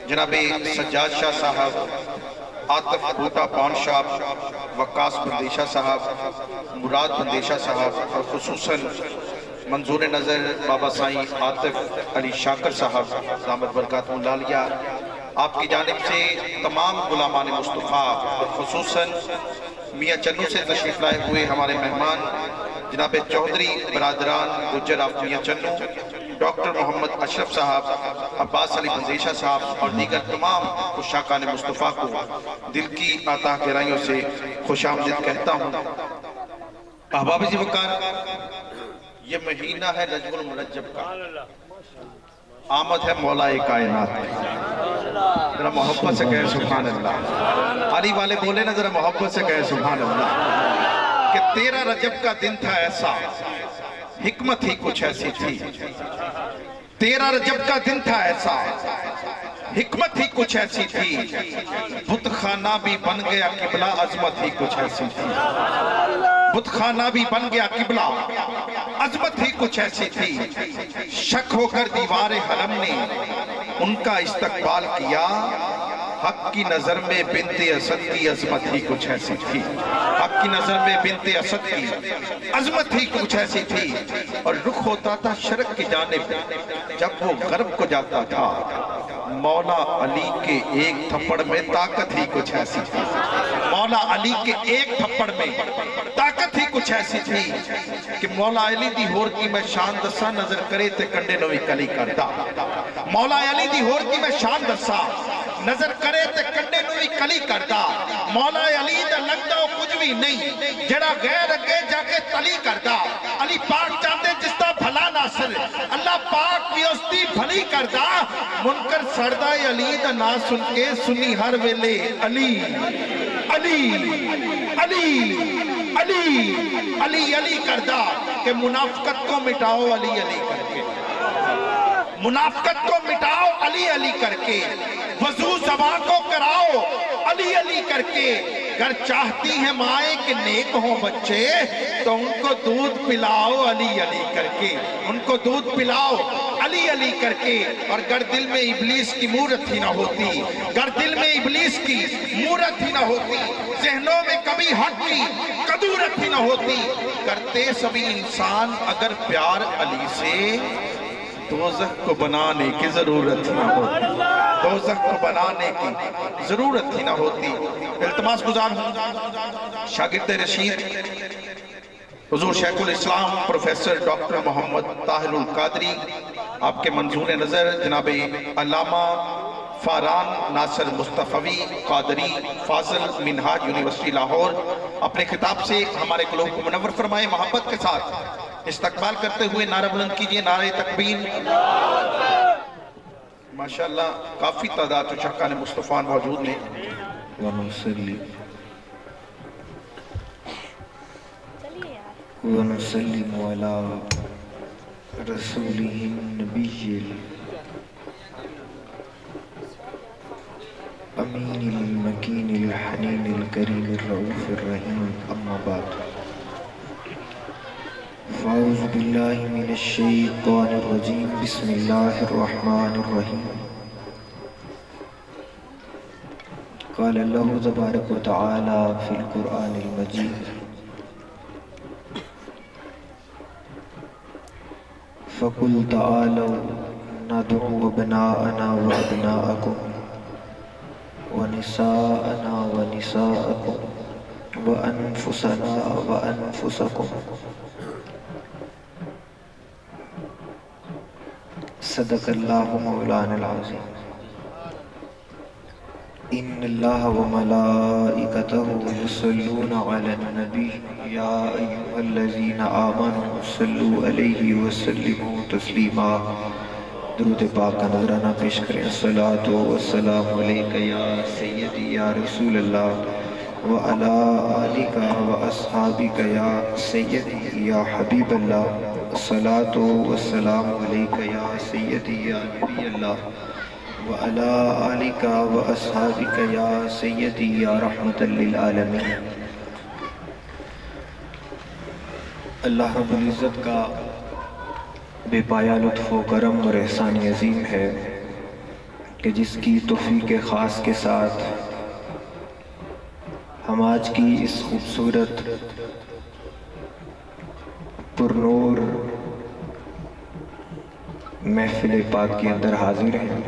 جناب سجاد شاہ صاحب، عاطف بھوٹا پان صاحب، وقاص بندیشہ صاحب، مراد بندیشہ صاحب، اور خصوصاً منظور نظر بابا سائیں عاطف علی شاکر صاحب دامت برکاتہ العالیہ، آپ کی جانب سے تمام غلامان مصطفیٰ اور خصوصاً میاں چنو سے تشریف لائے ہوئے ہمارے مہمان جناب چودھری برادران گجر آف میاں چنو، ڈاکٹر محمد اشرف صاحب، عباس علی بندیشہ صاحب اور دیگر تمام عشاقان مصطفیٰ کو دل کی عطا گہرائیوں سے خوش آمدید کہتا ہوں۔ احباب ذی وقار، یہ مہینہ ہے رجب المرجب کا، آمد ہے مولا کائنات کی۔ ذرا محبت سے کہے سبحان اللہ، علی والے بولے نا ذرا محبت سے کہے سبحان اللہ، کہ 13 رجب کا دن تھا ایسا، حکمت ہی کچھ ایسی تھی۔ 13 رجب کا دن تھا ایسا، حکمت ہی کچھ ایسی تھی، بت خانہ بھی بن گیا قبلہ، عظمت ہی کچھ ایسی تھی۔ بت خانہ بھی بن گیا قبلہ، عظمت ہی کچھ ایسی تھی، شک ہو کر دیوار حرم نے ان کا استقبال کیا، حق کی نظر میں بنت اسد کی عظمت ہی کچھ ایسی تھی۔ حق کی نظر میں بنت اسد کی عظمت ہی کچھ ایسی تھی، اور رخ ہوتا تھا شرق کی جانب، جب وہ غرب کو جاتا تھا، مولا علی کے ایک تھپڑ میں طاقت ہی کچھ ایسی تھی۔ مولا علی کے ایک تھپڑ میں طاقت ہی کچھ ایسی تھی کہ مولا علی دی ہور کی میں شان دسا، نظر کرے تے کنڈے نوی کلی کردا۔ مولا علی دی ہور کی میں شان دسا، نظر کرے تے کنڈے نوی کلی کردا۔ مولا علی دا لگدا کچھ بھی نہیں، جڑا غیر اگے جا کے تلی کردا۔ علی پاک چاہتے جس دا بھلا ناصر، اللہ پاک بھی اس دی بھلی کردا۔ منکر سردہ علی دا نا سن کے سنی ہر ویلے علی علی علی علی علی علی کردہ، کہ منافقت کو مٹاؤ علی علی کر کے، منافقت کو مٹاؤ علی علی کر کے، وضو زبان کو کراؤ علی علی کر کے۔ گر چاہتی ہیں مائیں کہ نیک ہوں بچے، تو ان کو دودھ پلاؤ علی علی کر کے، ان کو دودھ پلاؤ علی علی کر کے۔ اور گر دل میں ابلیس کی مورت ہی نہ ہوتی، گر دل میں ابلیس کی مورت ہی نہ ہوتی، ذہنوں میں کبھی حق کی قدورت ہی نہ ہوتی، کرتے سبھی انسان اگر پیار علی سے، دوزخ کو بنانے کی ضرورت ہی نہ ہوتی، دوزخ کو بنانے کی ضرورت ہی نہ ہوتی۔ التماس گزار ہوں شاگرد رشید حضور شیخ الاسلام پروفیسر ڈاکٹر محمد طاہر القادری، آپ کے منظور نظر جناب علامہ فاران ناصر مصطفی قادری فاضل منہاج یونیورسٹی لاہور، اپنے خطاب سے ہمارے قلوب کو منور فرمائے۔ محبت کے ساتھ استقبال کرتے ہوئے نعرہ بلند کیجئے، نعرہ تکبیر۔ ماشاءاللہ کافی تعداد عشاقان مصطفیٰ موجود ہیں۔ ونسلم على رسوله النبي الأمين المكين الحنين الكريم الرؤوف الرحيم، أما بعد، فأعوذ بالله من الشيطان الرجيم، بسم الله الرحمن الرحيم۔ قال الله تبارك وتعالى في القرآن المجيد: فَقُلْ تَعَالَوْا نَدْعُ أَبْنَاءَنَا وَأَبْنَاءَكُمْ وَنِسَاءَنَا وَنِسَاءَكُمْ وَأَنفُسَنَا وَأَنفُسَكُمْ صدق اللہ مولانا العظیم۔ ان اللہ وملائکتہ یصلون علی النبی یا ایہا الذین آمنوا صلوا علیہ وسلموا تسلیما۔ درود پاک کا نذرانہ پیش کریں۔ الصلاۃ والسلام علیک یا سیدی یا رسول اللہ وعلی آلک واصحابک یا سیدی یا حبیب اللہ۔ الصلاۃ والسلام علیک یا سیدی یا نبی اللہ وعلی آلک واصحابک یا سیدی یا رحمت للعالمین۔ اللہ رب العزت کا بے پایا لطف و کرم اور احسان عظیم ہے کہ جس کی توفیق خاص کے ساتھ ہم آج کی اس خوبصورت پرنور محفل پاک کے اندر حاضر ہیں۔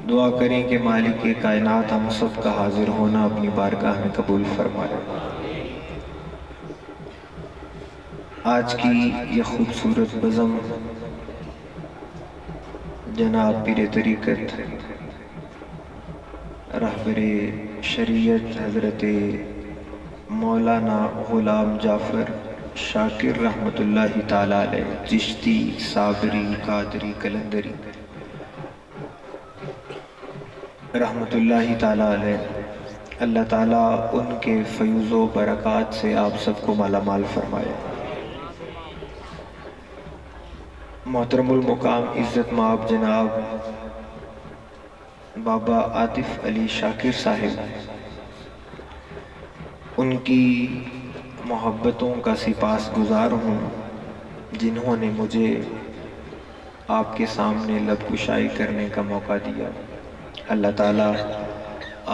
دعا کریں کہ مالک کائنات ہم سب کا حاضر ہونا اپنی بارگاہ میں قبول فرمائے۔ آج کی یہ خوبصورت بزم جناب پیر طریقت رہبر شریعت حضرت مولانا غلام جعفر شاکر رحمۃ اللہ تعالی علیہ چشتی صابری قادری قلندری رحمۃ اللہ تعالی علیہ، اللہ تعالیٰ ان کے فیض و برکات سے آپ سب کو مالا مال فرمائے۔ محترم المقام عزت مآب جناب بابا عاطف علی شاکر صاحب، ان کی محبتوں کا سپاس گزار ہوں جنہوں نے مجھے آپ کے سامنے لب کشائی کرنے کا موقع دیا۔ اللہ تعالیٰ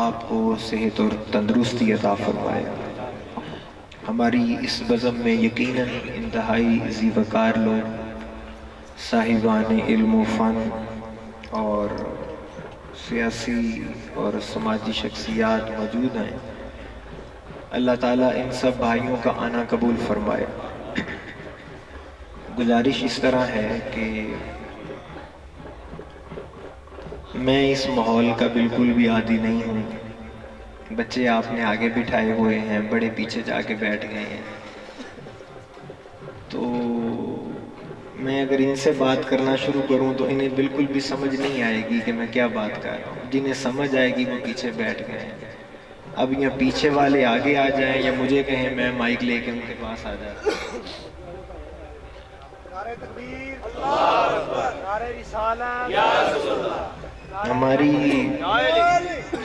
آپ کو صحت اور تندرستی عطا فرمائے۔ ہماری اس بزم میں یقیناً انتہائی زیوکار لوگ، صاحبان علم و فن اور سیاسی اور سماجی شخصیات موجود ہیں۔ اللہ تعالیٰ ان سب بھائیوں کا آنا قبول فرمائے۔ گزارش اس طرح ہے کہ میں اس ماحول کا بالکل بھی عادی نہیں ہوں۔ بچے آپ نے آگے بٹھائے ہوئے ہیں، بڑے پیچھے جا کے بیٹھ گئے ہیں، تو میں اگر ان سے بات کرنا شروع کروں تو انہیں بالکل بھی سمجھ نہیں آئے گی کہ میں کیا بات کر رہا ہوں۔ جنہیں سمجھ آئے گی وہ پیچھے بیٹھ گئے ہیں۔ اب یا پیچھے والے آگے آ جائیں یا مجھے کہیں میں مائک لے کے ان کے پاس آ جاتا ہوں۔ نعرہ تکبیر، اللہ اکبر، نعرہ رسالت، یا رسول اللہ۔ ہماری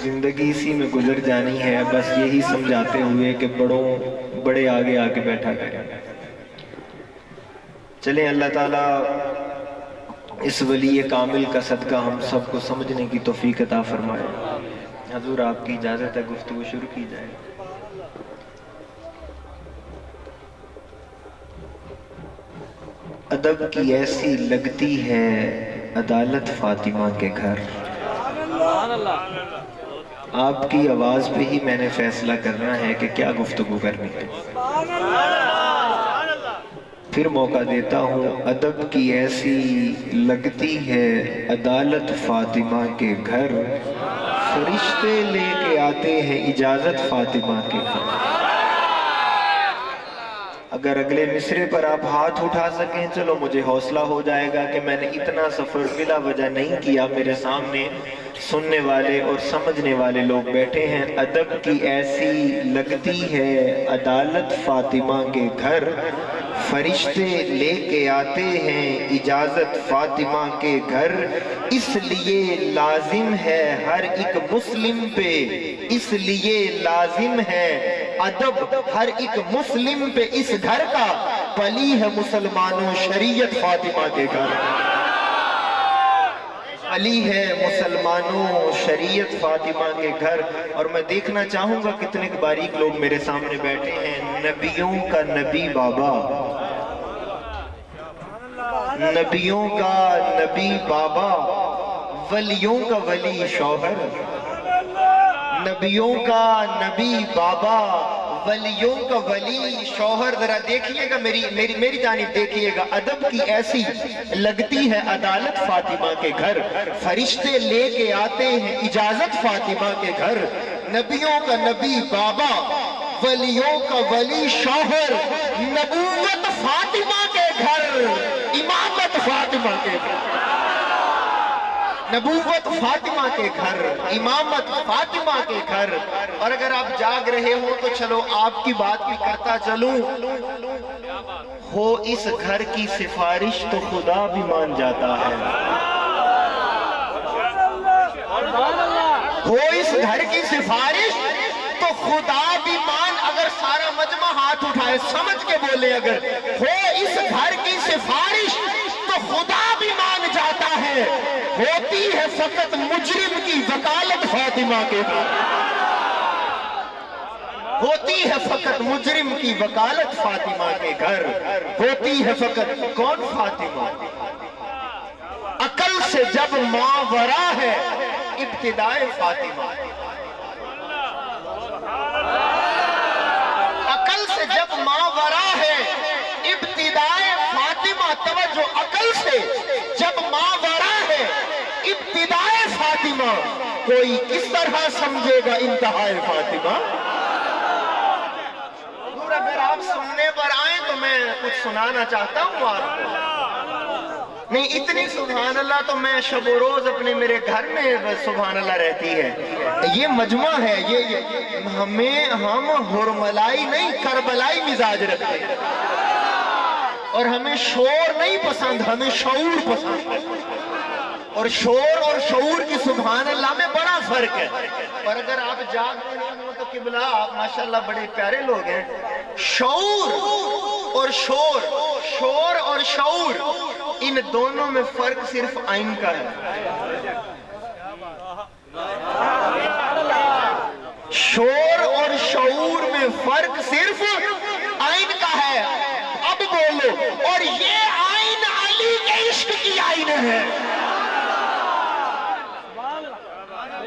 زندگی اسی میں گزر جانی ہے، بس یہی سمجھاتے ہوئے کہ بڑے آگے آ کے بیٹھا کریں۔ چلیں اللہ تعالیٰ اس ولی کامل کا صدقہ ہم سب کو سمجھنے کی توفیق عطا فرمائے۔ حضور آپ کی اجازت ہے گفتگو شروع کی جائے۔ ادب کی ایسی لگتی ہے عدالت فاطمہ کے گھر۔ آپ کی آواز پہ ہی میں نے فیصلہ کرنا ہے کہ کیا گفتگو کرنی ہے۔ پھر موقع دیتا ہوں، ادب کی ایسی لگتی ہے عدالت فاطمہ کے گھر، فرشتے لے کے آتے ہیں اجازت فاطمہ کے گھر۔ اگر اگلے مصرے پر آپ ہاتھ اٹھا سکیں چلو مجھے حوصلہ ہو جائے گا کہ میں نے اتنا سفر بلا وجہ نہیں کیا، میرے سامنے سننے والے اور سمجھنے والے لوگ بیٹھے ہیں۔ ادب کی ایسی لگتی ہے عدالت فاطمہ کے گھر، فرشتے لے کے آتے ہیں اجازت فاطمہ کے گھر، اس لیے لازم ہے ہر ایک مسلم پہ، اس لیے لازم ہے ادب ہر ایک مسلم پہ، اس گھر کا پلی ہے مسلمانوں شریعت فاطمہ کے گھر، پلی ہے مسلمانوں شریعت فاطمہ کے گھر۔ اور میں دیکھنا چاہوں گا کتنے باریک لوگ میرے سامنے بیٹھے ہیں۔ نبیوں کا نبی بابا، نبیوں کا نبی بابا، ولیوں کا ولی شوہر، نبیوں کا نبی بابا، ولیوں کا ولی شوہر۔ ذرا دیکھیے گا میری جانب دیکھیے گا، ادب کی ایسی لگتی ہے عدالت فاطمہ کے گھر، فرشتے لے کے آتے ہیں اجازت فاطمہ کے گھر، نبیوں کا نبی بابا، ولیوں کا ولی شوہر، نبوت فاطمہ کے گھر، امامت فاطمہ کے گھر، نبوت فاطمہ کے گھر، امامت فاطمہ کے گھر۔ اور اگر آپ جاگ رہے ہو تو چلو آپ کی بات بھی کرتا چلوں، ہو اس گھر کی سفارش تو خدا بھی مان جاتا ہے، ہو اس گھر کی سفارش تو خدا بھی مان، اگر سارا مجمع ہاتھ اٹھائے سمجھ کے بولے، اگر ہو اس گھر کی سفارش تو خدا بھی مان جاتا جاتا ہے ہوتی ہے فقط مجرم کی وکالت فاطمہ کے گھر، ہوتی ہے فقط مجرم کی وکالت فاطمہ کے گھر، ہوتی ہے فقط کون فاطمہ؟ عقل سے جب ماورا ہے ابتدائے فاطمہ، عقل سے جب ماورا ہے ابتدائے فاطمہ، توجہ، عقل سے جب ماورا ہے ابتدائے فاطمہ، کوئی کس طرح سمجھے گا انتہائے فاطمہ؟ اگر آپ سننے پر آئیں تو میں کچھ سنانا چاہتا ہوں آپ کو، نہیں اتنی سبحان اللہ تو میں شب و روز اپنے میرے گھر میں سبحان اللہ رہتی ہے۔ یہ مجمع ہے، ہم ہرملائی نہیں کربلائی مزاج رکھتے ہیں، اور ہمیں شور نہیں پسند، ہمیں شعور پسند ہے، اور شور اور شعور کی سبحان اللہ میں بڑا فرق ہے۔ اور اگر آپ جاگ رہے ہو تو قبلہ آپ ماشاءاللہ بڑے پیارے لوگ ہیں، شعور اور شور، شور اور شعور، ان دونوں میں فرق صرف آئین کا ہے۔ شور اور شعور میں فرق صرف آئین کا ہے۔ اب بولو، اور یہ آئین علی کے عشق کی آئین ہے۔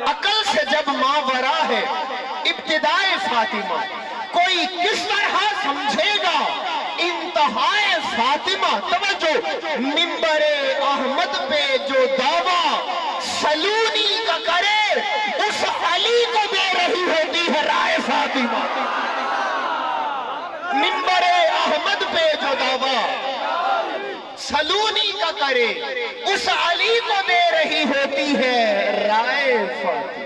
عقل سے جب ماورا ہے ابتدائے فاطمہ، کوئی کس طرح سمجھے گا انتہائے فاطمہ؟ توجہ، منبر احمد پہ جو دعویٰ سلونی کا کرے اس علی کو دے رہی ہوتی ہے رائے فاطمہ۔ منبر احمد پہ جو دعویٰ سلونی کا کرے اس علی کو دے رہی ہوتی ہے رائے فاطمہ۔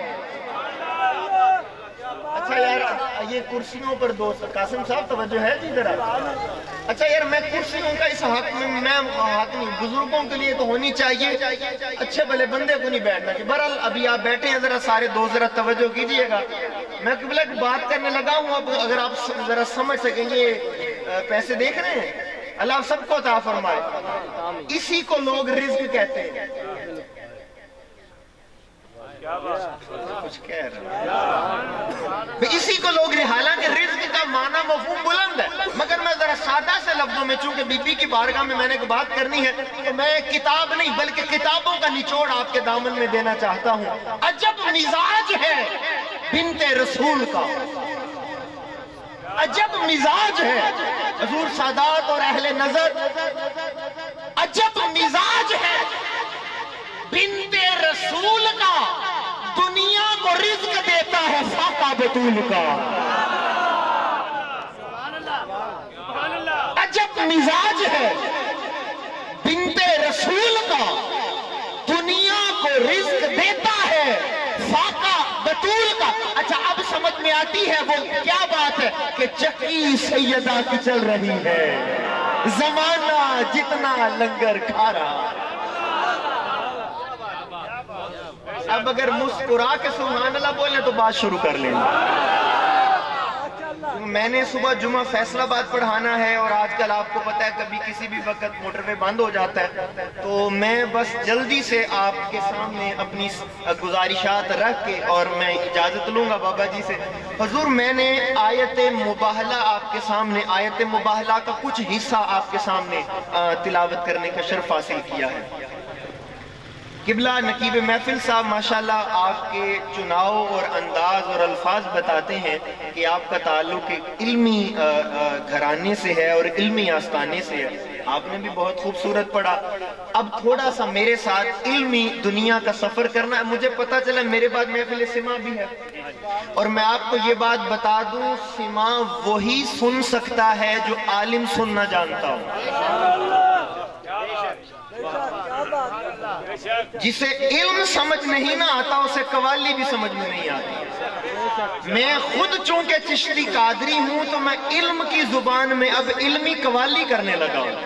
اچھا یار، یہ کرسیوں پر دوست قاسم صاحب توجہ ہے جی ذرا؟ اچھا یار، میں کرسیوں کا اس حق میں حق نہیں، بزرگوں کے لیے تو ہونی چاہیے، اچھے بھلے بندے کو نہیں بیٹھنا چاہیے۔ بہرحال ابھی آپ بیٹھے ہیں، ذرا سارے دوست ذرا توجہ کیجئے گا۔ میں قبلہ کی بات کرنے لگا ہوں، اب اگر آپ ذرا سمجھ سکیں گے، پیسے دیکھ رہے ہیں، اللہ آپ سب کو عطا فرمائے، اسی کو لوگ رزق کہتے ہیں۔ کچھ کہہ رہا، اسی کو لوگ، حالانکہ رزق کا معنی مفہوم بلند ہے، مگر میں ذرا سادہ سے لفظوں میں، چونکہ بی بی کی بارگاہ میں نے بات کرنی ہے، تو میں کتاب نہیں بلکہ کتابوں کا نچوڑ آپ کے دامن میں دینا چاہتا ہوں۔ عجب مزاج ہے بنت رسول کا، عجب مزاج ہے حضور سادات اور اہل نظر، عجب مزاج ہے بنت رسول کا، دنیا کو رزق دیتا ہے فاقہ بطول کا۔ عجب مزاج ہے بنت رسول کا، دنیا کو رزق دیتا ہے فاقہ بطول کا۔ اچھا اب سمجھ میں آتی ہے وہ کیا بات ہے کہ چکی سیدہ کی چل رہی ہے، زمانہ جتنا لنگر کھا رہا۔ اب اگر مسکرا کے سبحان اللہ بولیں تو بات شروع کر لیں۔ میں نے صبح جمعہ فیصل آباد پڑھانا ہے، اور آج کل آپ کو پتہ ہے کبھی کسی بھی وقت موٹر وے بند ہو جاتا ہے، تو میں بس جلدی سے آپ کے سامنے اپنی گزارشات رکھ کے اور میں اجازت لوں گا بابا جی سے۔ حضور میں نے آیت مباہلہ آپ کے سامنے، آیت مباہلہ کا کچھ حصہ آپ کے سامنے تلاوت کرنے کا شرف حاصل کیا ہے۔ قبلہ نقیب محفل صاحب ماشاءاللہ آپ کے چناؤ اور انداز اور الفاظ بتاتے ہیں کہ آپ کا تعلق ایک علمی گھرانے سے ہے اور علمی آستانے سے ہے۔ آپ نے بھی بہت خوبصورت پڑھا۔ اب تھوڑا سا میرے ساتھ علمی دنیا کا سفر کرنا ہے۔ مجھے پتا چلا میرے بعد محفل سما بھی ہے، اور میں آپ کو یہ بات بتا دوں، سما وہی سن سکتا ہے جو عالم سننا جانتا ہو۔ جسے علم سمجھ نہیں نہ آتا اسے قوالی بھی سمجھ میں نہیں آتی۔ میں خود چونکہ چشتی قادری ہوں تو میں علم کی زبان میں اب علمی قوالی کرنے لگا ہوں۔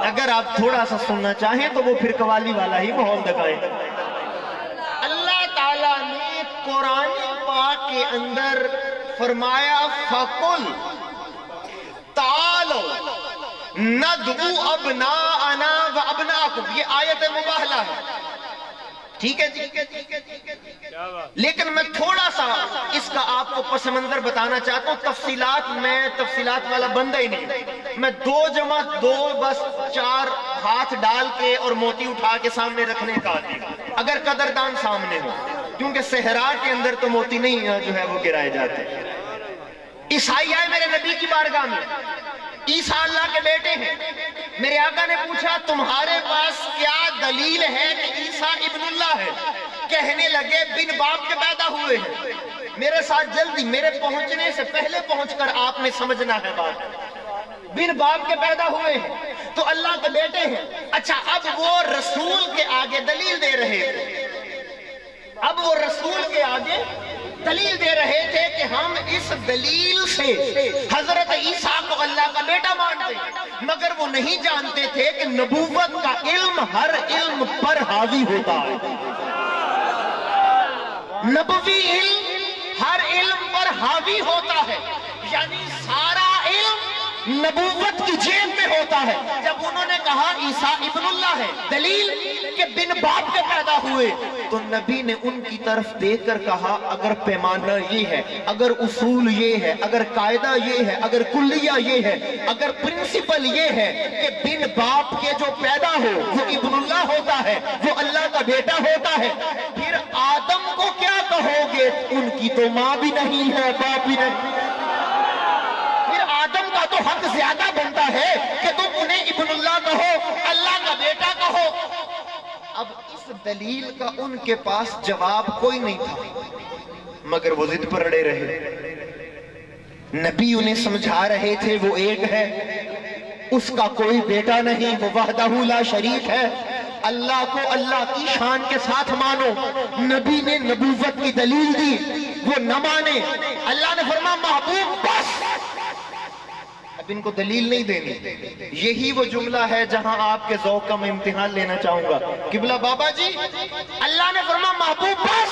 اگر آپ تھوڑا سا سننا چاہیں تو وہ پھر قوالی والا ہی ماحول دکھائیں۔ اللہ تعالیٰ نے قرآن پاک کے اندر فرمایا فَقُلْ تَعَالَوْا ندعو ابناءنا و ابناءکم، یہ آیت مباہلہ ہے، ٹھیک ہے جی؟ لیکن میں تھوڑا سا اس کا آپ کو پس منظر بتانا چاہتا ہوں، میں تفصیلات والا بندہ ہی نہیں، میں 2 جمع 2 بس 4 ہاتھ ڈال کے اور موتی اٹھا کے سامنے رکھنے کا آدمی، اگر قدردان سامنے ہو، کیونکہ صحرا کے اندر تو موتی نہیں جو ہے وہ گرائے جاتے۔ عیسائی آئے میرے نبی کی بارگاہ میں، عیسیٰ اللہ کے بیٹے ہیں، میرے آقا نے پوچھا تمہارے پاس کیا دلیل ہے کہ عیسیٰ ابن اللہ ہے؟ کہنے لگے بن باپ کے پیدا ہوئے ہیں۔ میرے ساتھ جلدی، میرے پہنچنے سے پہلے پہنچ کر آپ نے سمجھنا ہے بات، بن باپ کے پیدا ہوئے ہیں تو اللہ کے بیٹے ہیں۔ اچھا، اب وہ رسول کے آگے دلیل دے رہے تھے، اب وہ رسول کے آگے دلیل دے رہے تھے کہ ہم اس دلیل سے حضرت عیسیٰ کو اللہ کا بیٹا مانتے ہیں، مگر وہ نہیں جانتے تھے کہ نبوت کا علم ہر علم پر حاوی ہوتا ہے، نبوی علم ہر علم پر حاوی ہوتا ہے، یعنی سارا علم نبوت کی جیب میں ہوتا ہے۔ جب انہوں نے کہا عیسیٰ ابن اللہ ہے، دلیل کہ بن باپ کے پیدا ہوئے، تو نبی نے ان کی طرف دیکھ کر کہا اگر پیمانہ یہ ہے، اگر اصول یہ ہے، اگر قاعدہ یہ ہے، اگر کلیہ یہ ہے، اگر پرنسپل یہ ہے کہ بن باپ کے جو پیدا ہو وہ ابن اللہ ہوتا ہے، وہ اللہ کا بیٹا ہوتا ہے، پھر آدم کو کیا کہو گے؟ ان کی تو ماں بھی نہیں ہے، باپ بھی نہیں، آدم کا تو حق زیادہ بنتا ہے کہ تم انہیں ابن اللہ کہو، اللہ کا بیٹا کہو۔ اب اس دلیل کا ان کے پاس جواب کوئی نہیں تھا، مگر وہ ضد پر اڑے رہے۔ نبی انہیں سمجھا رہے تھے وہ ایک ہے، اس کا کوئی بیٹا نہیں، وہ وحدہ لا شریک ہے، اللہ کو اللہ کی شان کے ساتھ مانو۔ نبی نے نبوت کی دلیل دی، وہ نہ مانے، اللہ نے فرمایا محبوب بس، اب ان کو دلیل نہیں دینی۔ یہی وہ جملہ ہے جہاں آپ کے ذوق کا میں امتحان لینا چاہوں گا۔ قبلہ بابا جی، اللہ نے فرمایا محبوب بس،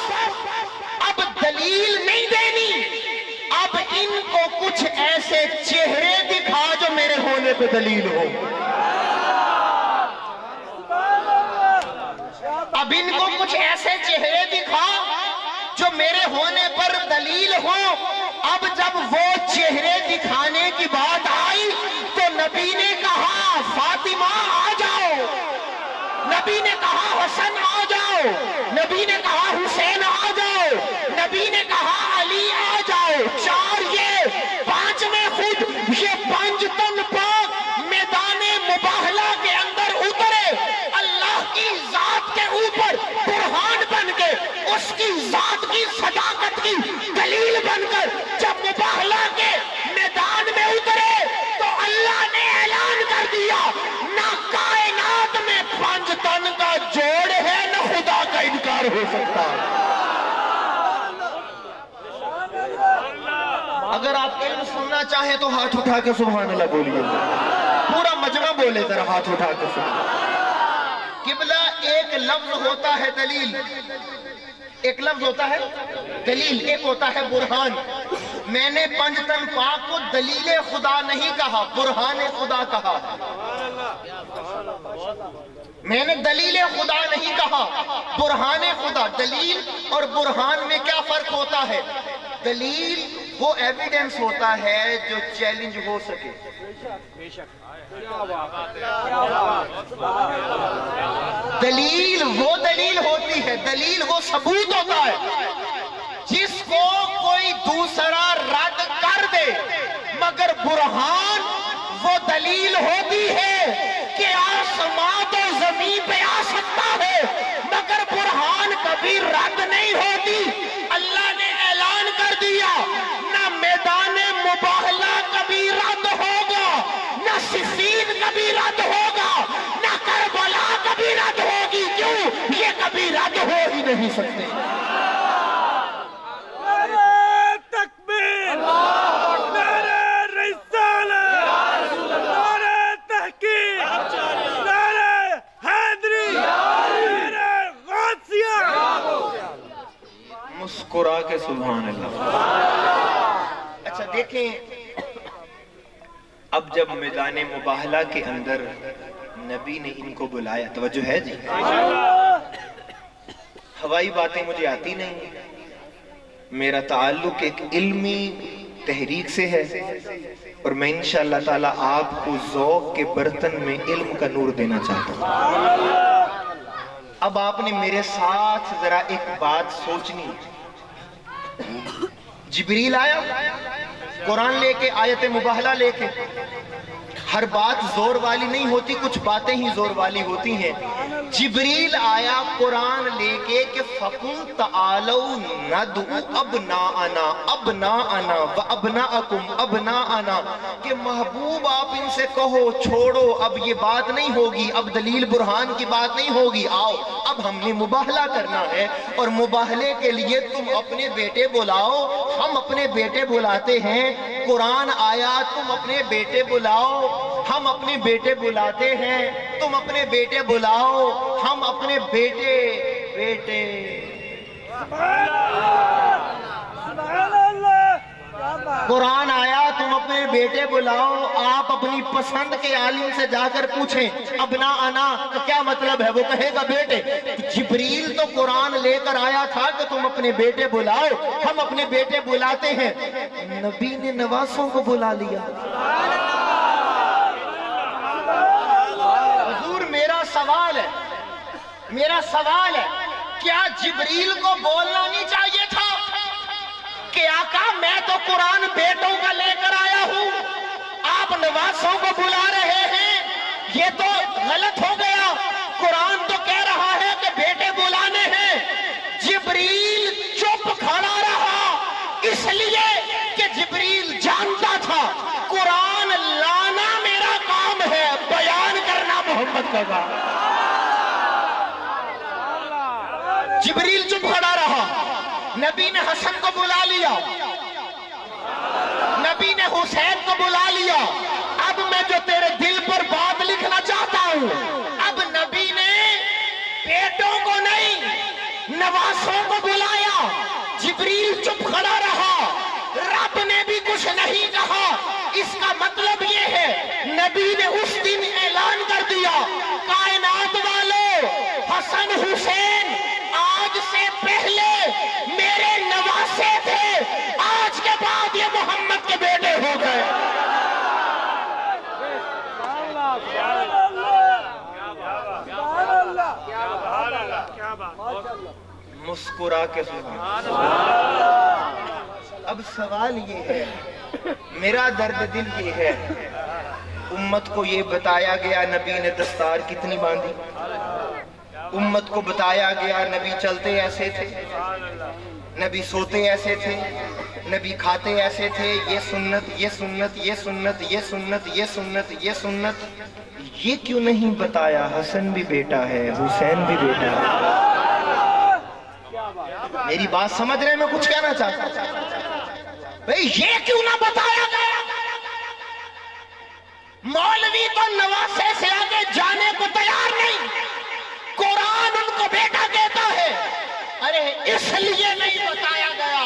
اب دلیل نہیں دینی، اب ان کو کچھ ایسے چہرے دکھا جو میرے ہونے پہ دلیل ہو، اب ان کو کچھ ایسے چہرے دکھا جو میرے ہونے پر دلیل ہو۔ اب جب وہ چہرے دکھانے کی بات آئی تو نبی نے کہا فاطمہ آ جاؤ، نبی نے کہا حسن آ جاؤ، نبی نے کہا حسین آ جاؤ، نبی نے کہا علی آ جاؤ، 4 یہ 5 میں خود یہ 5 تن پاک میدان مباہلہ کے اندر اترے، اللہ کی ذات کے اوپر برہان بن کے، اس کی ذات کی صداقت کی دلیل بن کر جب مباہلہ کے میدان میں اترے تو اللہ نے اعلان کر دیا نہ کائنات میں 5 تن کا جوڑ ہے، نہ خدا کا انکار ہو سکتا۔ اگر آپ علم سننا چاہیں تو ہاتھ اٹھا کے سبحان اللہ بولیے، پورا مجمع بولے ذرا ہاتھ اٹھا کے سبحان۔ قبلہ ایک لفظ ہوتا ہے دلیل، ایک لفظ ہوتا ہے دلیل، ایک ہوتا ہے برہان۔ میں نے 5 تن پاک کو دلیل خدا نہیں کہا، برہان خدا کہا، میں نے دلیل خدا نہیں کہا، برہان خدا۔ دلیل اور برہان میں کیا فرق ہوتا ہے؟ دلیل وہ ایویڈنس ہوتا ہے جو چیلنج ہو سکے، دلیل وہ دلیل ہوتی ہے، دلیل وہ ثبوت ہوتا ہے جس کو کوئی دوسرا رد کر دے، مگر برہان وہ دلیل ہوتی ہے کہ آسمان تو زمین پہ آ سکتا ہے، مگر برہان کبھی رد نہیں ہوتی۔ اللہ نے اعلان کر دیا نہ میدان مباہلہ کبھی رد ہوگا، نہ صفین کبھی رد ہوگا، نہ کربلا کبھی رد ہوگی، کیوں؟ یہ کبھی رد ہو ہی نہیں سکتے۔ مسکرا کے سبحان اللہ۔ اچھا دیکھیں، اب جب میدان مباہلہ کے اندر نبی نے ان کو بلایا، توجہ ہے جی، ہوائی باتیں مجھے آتی نہیں، میرا تعلق ایک علمی تحریک سے ہے، اور میں انشاءاللہ تعالی آپ کو ذوق کے برتن میں علم کا نور دینا چاہتا ہوں۔ اب آپ نے میرے ساتھ ذرا ایک بات سوچنی، جبریل آیا قرآن لے کے، آیت مباہلہ لے کے، ہر بات زور والی نہیں ہوتی، کچھ باتیں ہی زور والی ہوتی ہیں۔ جبریل آیا قرآن لے کے کہ فَقُلْ تَعَالَوْا نَدْعُ أَبْنَاءَنَا أَبْنَاءَنَا وَأَبْنَاءَكُمْ أَبْنَاءَنَا، کہ محبوب آپ ان سے کہو چھوڑو، اب یہ بات نہیں ہوگی، اب دلیل برہان کی بات نہیں ہوگی، آؤ اب ہم نے مباہلہ کرنا ہے، اور مباہلے کے لیے تم اپنے بیٹے بلاؤ، ہم اپنے بیٹے بلاتے ہیں، قرآن آیا تم اپنے بیٹے بلاؤ، ہم اپنے بیٹے بلاتے ہیں، تم اپنے بیٹے بلاؤ، ہم اپنے بیٹے قرآن آیا تم اپنے بیٹے بلاؤ، آپ اپنی پسند کے عالم سے جا کر پوچھیں ابنا انا کا کیا مطلب ہے، وہ کہے گا بیٹے۔ جبریل تو قرآن لے کر آیا تھا کہ تم اپنے بیٹے بلاؤ، ہم اپنے بیٹے بلاتے ہیں، نبی نے نواسوں کو بلا لیا۔ حضور میرا سوال ہے کیا جبریل کو بولنا نہیں چاہیے تھا کہ آقا میں تو قرآن بیٹوں کا لے کر آیا ہوں، آپ نواسوں کو بلا رہے ہیں، یہ تو غلط ہو گیا، قرآن تو کہہ رہا ہے کہ بیٹے بلانے ہیں۔ جبریل چپ کھڑا رہا، اس لیے کہ جبریل جانتا تھا قرآن لانا میرا کام ہے، بیان کرنا محمد کا کام۔ جبریل چپ کھڑا رہا، نبی نے حسن کو بلا لیا، نبی نے حسین کو بلا لیا، اب میں جو تیرے دل پر بات لکھنا چاہتا ہوں، اب نبی نے بیٹوں کو نہیں نواسوں کو بلایا، جبریل چپ کھڑا رہا، رب نے بھی کچھ نہیں کہا۔ اس کا مطلب یہ ہے نبی نے اس دن اعلان کر دیا کائنات والوں، حسن حسین آج سے پہلے میرے نواسے تھے، آج کے بعد یہ محمد کے بیٹے ہو گئے۔ مسکرا کے سبحان اللہ۔ اب سوال یہ ہے، میرا درد دل یہ ہے، امت کو یہ بتایا گیا نبی نے دستار کتنی باندھی، امت کو بتایا گیا نبی چلتے ایسے تھے، نبی سوتے ایسے تھے، نبی کھاتے ایسے تھے، یہ سنت یہ سنت یہ سنت یہ سنت یہ سنت یہ سنت، یہ کیوں نہیں بتایا حسن بھی بیٹا ہے، حسین بھی بیٹا ہے؟ میری بات سمجھ رہے ہیں، میں کچھ کہنا چاہتا ہوں، بھئی یہ کیوں نہ بتایا گیا؟ مولوی تو نواسے سے آگے جانے کو تیار نہیں، قرآن ان کو بیٹا کہتا ہے، ارے اس لیے نہیں بتایا گیا،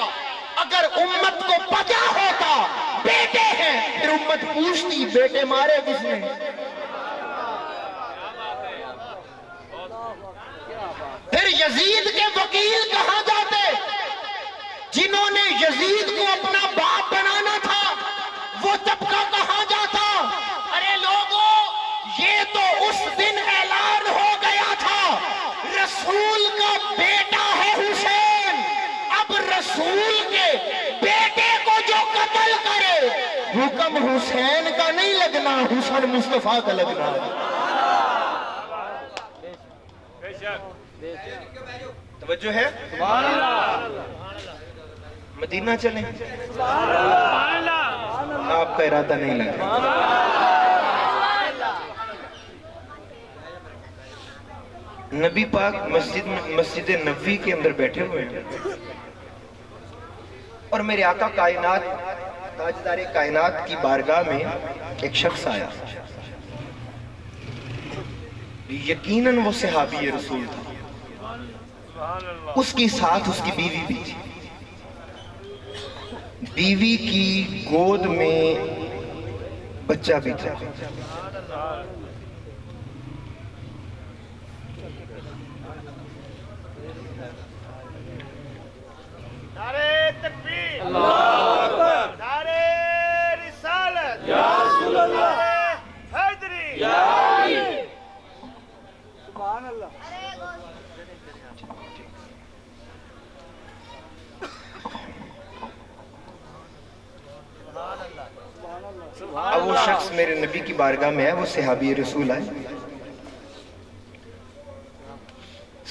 اگر امت کو پتہ ہوتا بیٹے ہیں، پھر امت پوچھتی بیٹے مارے کس نے؟ پھر یزید کے وکیل کہاں جاتے جنہوں نے یزید کو اپنا باپ بنانا تھا، وہ طبقہ کہاں جاتا؟ ارے لوگوں، یہ تو اس دن اعلان ہو گیا تھا رسول کا بیٹا ہے حسین، اب رسول کے بیٹے کو جو قتل کرے حکم حسین کا نہیں لگنا، حسن مصطفیٰ کا لگنا ہے۔ توجہ ہے؟ مدینہ چلیں، آپ کا ارادہ نہیں لگا۔ نبی پاک مسجد نبوی کے اندر بیٹھے ہوئے ہیں، اور میرے آقا کائنات تاجدار کائنات کی بارگاہ میں ایک شخص آیا، یقیناً وہ صحابی رسول تھا، اس کی ساتھ اس کی بیوی بھی تھی، بیوی کی گود میں بچہ بھی تھا۔ نعرہ تکبیر، نعرہ رسالت، نعرہ حیدری، سبحان اللہ۔ اب وہ شخص میرے نبی کی بارگاہ میں ہے، وہ صحابی رسول آئے،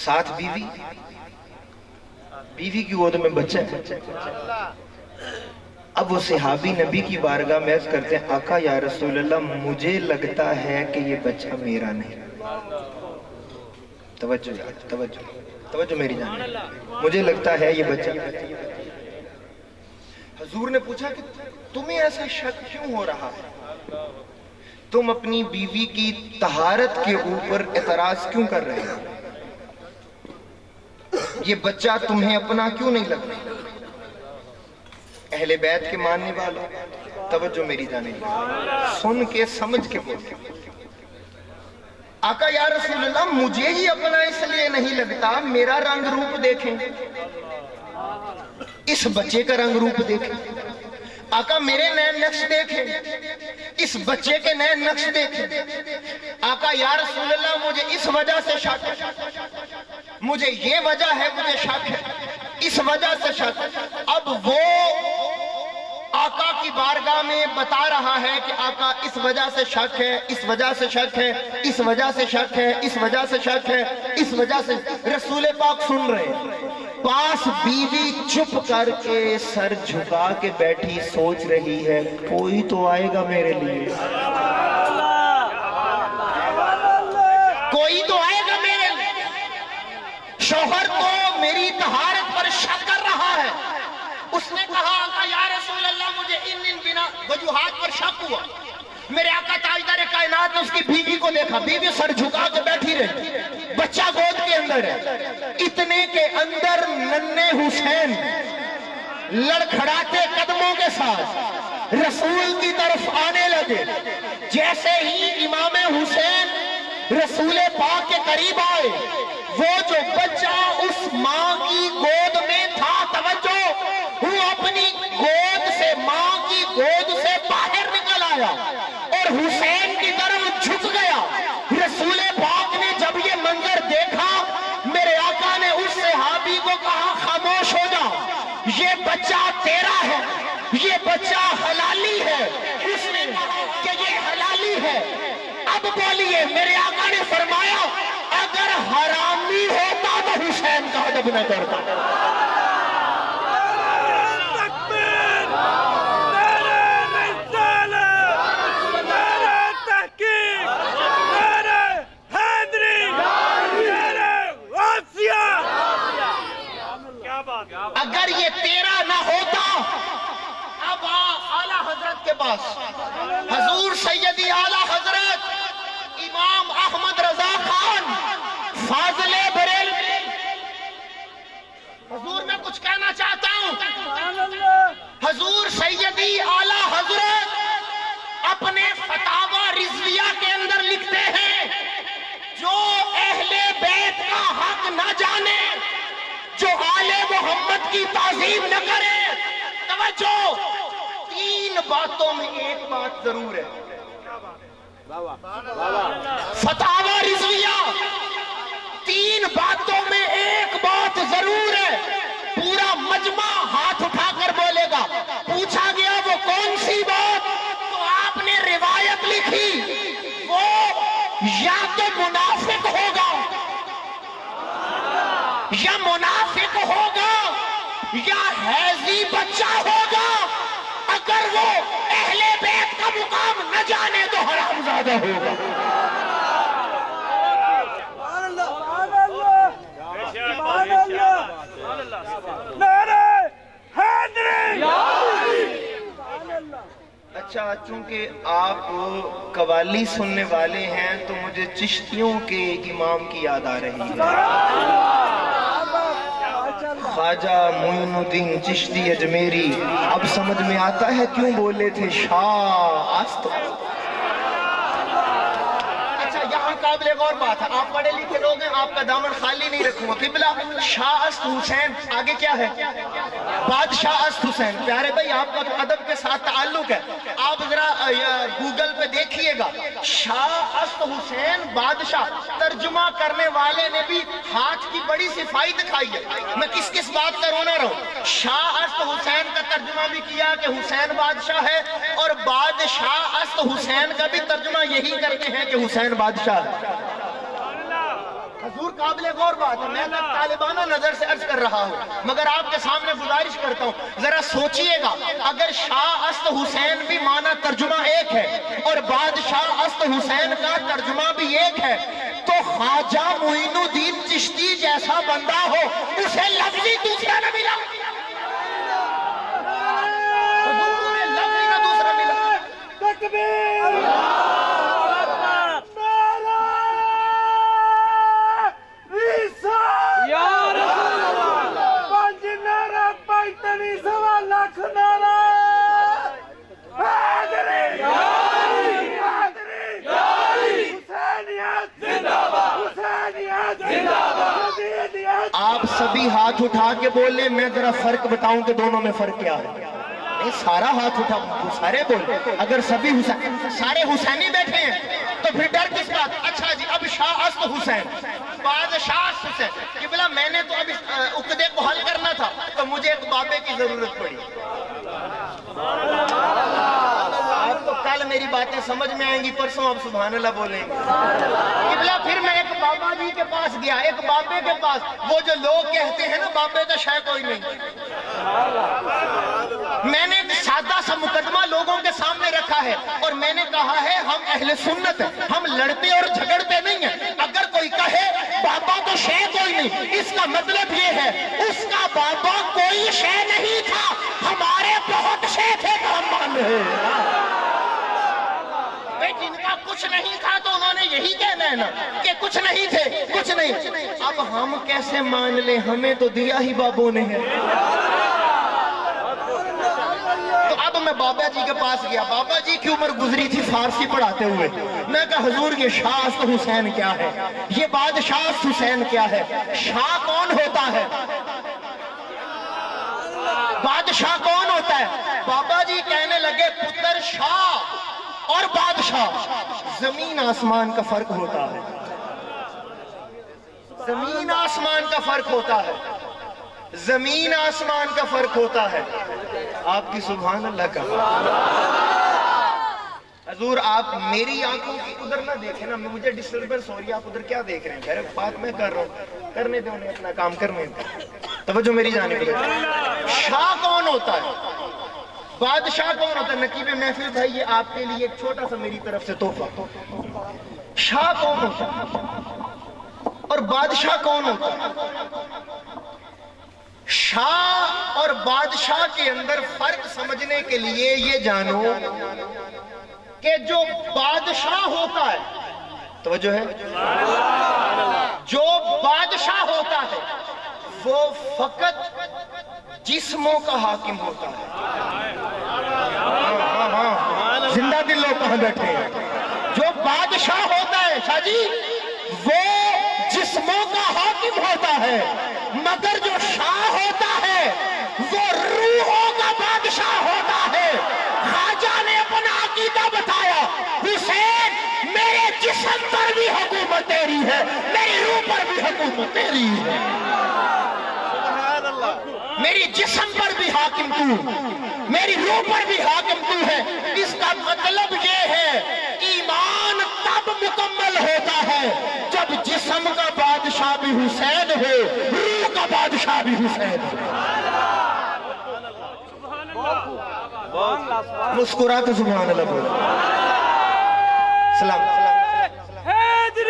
ساتھ بیوی کی گود میں بچہ ہے۔ اب وہ صحابی نبی کی بارگاہ میں عرض کرتے ہیں آقا یا رسول اللہ مجھے لگتا ہے کہ یہ بچہ میرا نہیں۔ توجہ میری جان، مجھے لگتا ہے یہ بچہ۔ حضور نے پوچھا کہ تمہیں ایسا شک کیوں ہو رہا ہے؟ تم اپنی بیوی کی طہارت کے اوپر اعتراض کیوں کر رہے ہو؟ یہ بچہ تمہیں اپنا کیوں نہیں لگتا؟ اہل بیت کے ماننے والوں، توجہ میری جانے، سن کے سمجھ کے بول۔ آقا یا رسول اللہ مجھے ہی اپنا اس لیے نہیں لگتا، میرا رنگ روپ دیکھیں، اس بچے کا رنگ روپ دیکھیں۔ آقا میرے نئے نقش دیکھیں، اس بچے کے نئے نقش دیکھیں۔ آقا یا رسول اللہ مجھے اس وجہ سے شک ہے، مجھے یہ وجہ ہے، مجھے شک ہے، اس وجہ سے شک۔ اب وہ آقا کی بارگاہ میں بتا رہا ہے کہ آقا اس وجہ سے شک ہے، اس وجہ سے شک ہے، اس وجہ سے شک ہے، اس وجہ سے شک ہے، اس وجہ سے۔ رسول پاک سن رہے ہیں، پاس بیوی چپ کر کے سر جھکا کے بیٹھی سوچ رہی ہے کوئی تو آئے گا میرے لیے، کوئی تو آئے گا میرے لیے۔ شوہر تو میری طہارت پر شک کر رہا ہے، اس نے کہا آقا یا رسول اللہ مجھے ان بنا وجوہات پر شک ہوا۔ میرے آقا تاجدار کائنات نے اس کی بیوی کو دیکھا، بیوی سر جھکا کے بیٹھی رہی، بچہ گود کے اندر ہے۔ اتنے کے اندر ننھے حسین لڑکھڑاتے قدموں کے ساتھ رسول کی طرف آنے لگے۔ جیسے ہی امام حسین رسول پاک کے قریب آئے، وہ جو بچہ اس ماں کی گود میں تھا، توجہ، وہ اپنی گود سے، ماں کی گود سے باہر نکل آیا اور حسین کی طرف جھک گیا۔ رسول پاک نے جب یہ منظر دیکھا، میرے آقا نے اس صحابی کو کہا خاموش ہو جا، یہ بچہ تیرا ہے، یہ بچہ حلالی ہے۔ اس نے کہا کہ یہ حلالی ہے۔ اب بولیے، میرے آقا نے فرمایا اگر حرامی ہوتا تو حسین کا ادب نہ کرتا۔ اگر یہ تیرا نہ ہوتا، اب اعلیٰ حضرت کے پاس، حضور سیدی اعلیٰ حضرت امام احمد رضا خان فاضل بریلوی، حضور میں کچھ کہنا چاہتا ہوں۔ حضور سیدی اعلیٰ حضرت اپنے فتاوی رضویہ کے اندر لکھتے ہیں جو اہل بیت کا حق نہ جانے، جو آل محمد کی تعظیم نہ کرے، توجہ، تین باتوں میں ایک بات ضرور ہے۔ فتاوی رضویہ، تین باتوں میں ایک بات ضرور ہے۔ پورا مجمع ہاتھ اٹھا کر بولے گا۔ پوچھا گیا وہ کون سی بات، تو آپ نے روایت لکھی، وہ یا تو منافق ہوگا، یا منافق ہوگا، یا حیضی بچہ ہوگا۔ اگر وہ اہل بیت کا مقام نہ جانے تو حرام زادہ ہوگا۔ اچھا، چونکہ آپ قوالی سننے والے ہیں تو مجھے چشتیوں کے امام کی یاد آ رہی ہے۔ خواجہ معین الدین چشتی اجمیری، اب سمجھ میں آتا ہے کیوں بولے تھے شاہ آستو۔ قابل غور بات ہے، آپ پڑھے لکھے لوگ ہیں، آپ کا دامن خالی نہیں رکھوں گا۔ قبلہ شاہ است حسین، آگے کیا ہے؟ بادشاہ است حسین۔ پیارے بھائی آپ کا تو ادب کے ساتھ تعلق ہے، آپ ذرا گوگل پہ دیکھیے گا، شاہ است حسین بادشاہ، ترجمہ کرنے والے نے بھی ہاتھ کی بڑی صفائی دکھائی ہے۔ میں کس بات کا رونا رہوں، شاہ است حسین کا ترجمہ بھی کیا کہ حسین بادشاہ ہے، اور بادشاہ است حسین کا بھی ترجمہ یہی کرتے ہیں کہ حسین بادشاہ ہے۔ حضور قابل غور بات ہے، میں طالبانہ نظر سے عرض کر رہا ہوں، مگر آپ کے سامنے گزارش کرتا ہوں، ذرا سوچئے گا، اگر شاہ است حسین بھی معنی ترجمہ ایک ہے اور بادشاہ است حسین کا ترجمہ بھی ایک ہے، تو خواجہ معین الدین چشتی جیسا بندہ ہو اسے لفظی دوسرا نہ ملا، حضور نے لفظی نہ دوسرا ملا۔ تکبیر، آپ سبھی ہاتھ اٹھا کے بولیں، میں ذرا فرق بتاؤں کہ دونوں میں فرق کیا ہے۔ نہیں، سارا ہاتھ اٹھا، سارے بولیں، اگر سبھی سارے حسینی بیٹھے ہیں تو پھر ڈر کس بات؟ اچھا جی، اب شاہ است حسین، بادشاہ است حسین، قبلہ میں نے تو اب اس عقدے کو حل کرنا تھا تو مجھے ایک بابے کی ضرورت پڑی۔ آپ تو کل میری باتیں سمجھ میں آئیں گی، پرسوں آپ سبحان اللہ بولیں گے۔ قبلہ پھر میں ایک بابا جی کے پاس گیا، ایک بابے کے پاس، وہ جو لوگ کہتے ہیں نا بابے کا شے کوئی نہیں، میں نے سادہ سا مقدمہ لوگوں کے سامنے رکھا ہے اور میں نے کہا ہے ہم اہل سنت ہیں، ہم لڑتے اور جھگڑتے نہیں ہیں۔ اگر کوئی کہے بابا تو شے کوئی نہیں، اس کا مطلب یہ ہے اس کا بابا کوئی شے نہیں تھا، ہمارے بہت شے تھے تو ہم مان رہے ہیں۔ جن کا کچھ نہیں تھا تو انہوں نے یہی کہنا ہے نا کہ کچھ نہیں تھے، کچھ نہیں۔ اب ہم کیسے مان لیں، ہمیں تو دیا ہی بابوں نے ہے۔ تو اب میں بابا جی کے پاس گیا، بابا جی کی عمر گزری تھی فارسی پڑھاتے ہوئے، میں کہا حضور یہ شاہ است حسین کیا ہے، یہ بادشاہ است حسین کیا ہے، شاہ کون ہوتا ہے، بادشاہ کون ہوتا ہے؟ بابا جی کہنے لگے پتر شاہ اور بادشاہ زمین آسمان کا فرق ہوتا ہے، زمین آسمان کا فرق ہوتا ہے، زمین آسمان کا فرق ہوتا ہے۔ آپ کی سبحان اللہ کا حضور، آپ میری آنکھوں کی ادھر نہ دیکھیں نا، مجھے ڈسٹربنس ہو رہی ہے، آپ ادھر کیا دیکھ رہے ہیں؟ خیر بات میں کر رہا ہوں، کرنے دیں انہیں اپنا کام کرنے دیں، توجہ میری جانب۔ شاہ کون ہوتا ہے، بادشاہ کون ہوتا ہے؟ نقیب محفل بھائی یہ آپ کے لیے ایک چھوٹا سا میری طرف سے تحفہ۔ شاہ کون ہوتا ہے اور بادشاہ کون ہوتا ہے؟ شاہ اور بادشاہ کے اندر فرق سمجھنے کے لیے یہ جانو کہ جو بادشاہ ہوتا ہے، توجہ ہے، جو بادشاہ ہوتا ہے وہ فقط جسموں کا حاکم ہوتا ہے۔ زندہ دل لوگ کہاں بیٹھے ہیں؟ جو بادشاہ ہوتا ہے شاہ جی وہ جسموں کا حاکم ہوتا ہے، مگر جو شاہ ہوتا ہے وہ روحوں کا بادشاہ ہوتا ہے۔ خواجہ نے اپنا عقیدہ بتایا، حسین میرے جسم پر بھی حکومت تیری ہے، میری روح پر بھی حکومت تیری ہے، میری جسم پر بھی حاکم تو، میری روح پر بھی حاکم تو ہے۔ اس کا مطلب یہ ہے ایمان تب مکمل ہوتا ہے جب جسم کا بادشاہ بھی حسین ہو، روح کا بادشاہ بھی حسین ہو۔ مسکرا کے سبحان اللہ بولو۔ سلام حضور،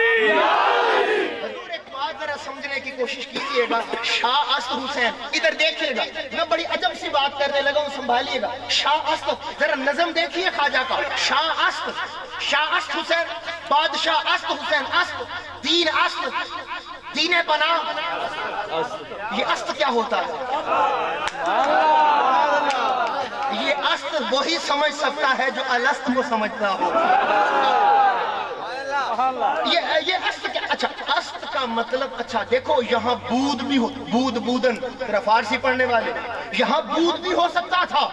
ایک بات ذرا سمجھنے کی کوشش کیجئے گا، شاہ است حسین، ادھر دیکھئے گا، میں بڑی عجب سی بات کرنے لگا ہوں، سنبھالیے گا۔ شاہ است، ذرا نظم دیکھئے خواجہ کا، شاہ است حسین، بادشاہ است حسین، است دین، است دین پناہ، یہ است کیا ہوتا ہے؟ یہ است وہی سمجھ سکتا ہے جو الست کو سمجھتا ہو۔ یہ است کیا؟ اچھا است کا مطلب، اچھا دیکھو یہاں بود بھی ہو، بود بودن، ذرا فارسی پڑھنے والے، یہاں بود بھی ہو سکتا تھا،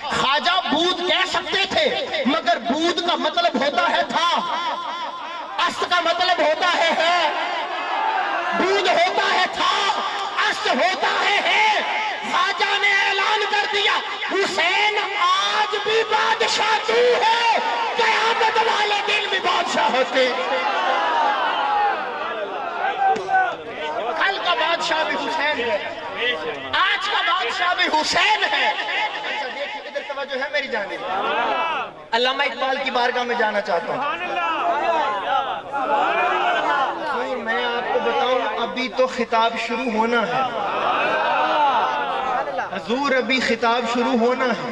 خواجہ بود کہہ سکتے تھے، مگر بود کا مطلب ہوتا ہے تھا، است کا مطلب ہوتا ہے، بود ہوتا ہے تھا، است ہوتا ہے۔ خواجہ نے اعلان کر دیا حسین آج بھی بادشاہ تو ہے، قیامت والے دن بھی بادشاہ ہوتے، کل کا بادشاہ بھی حسین ہے، آج کا بادشاہ بھی حسین ہے۔ اچھا دیکھیں ادھر توجہ ہے میری جانب، علامہ اقبال کی بارگاہ میں جانا چاہتا ہوں۔ حضور میں آپ کو بتاؤں ابھی تو خطاب شروع ہونا ہے، حضور ابھی خطاب شروع ہونا ہے،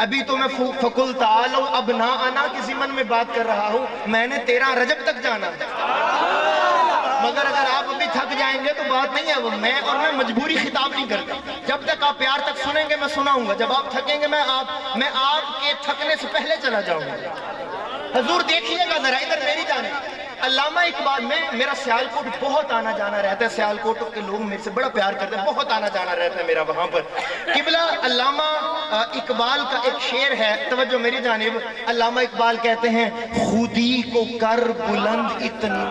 ابھی تو میں فَقُلْ تَعَالَوْا أَبْنَاءَنَا کی ضمن میں بات کر رہا ہوں، میں نے 13 رجب تک جانا ہے، مگر اگر آپ ابھی تھک جائیں گے تو بات نہیں ہے، وہ میں مجبوری خطاب نہیں کرتا، جب تک آپ پیار تک سنیں گے میں سناؤں گا، جب آپ تھکیں گے میں آپ کے تھکنے سے پہلے چلا جاؤں گا۔ حضور دیکھیے گا ذرا ادھر میری جانب، علامہ اقبال میں میرا سیالکوٹ بہت آنا جانا رہتا ہے، سیالکوٹ کے لوگ میرے سے بڑا پیار کرتے ہیں، بہت آنا جانا رہتا ہے میرا وہاں پر۔ قبلہ علامہ اقبال کا ایک شعر ہے، توجہ میری جانب، علامہ اقبال کہتے ہیں خودی کو کر بلند اتنی،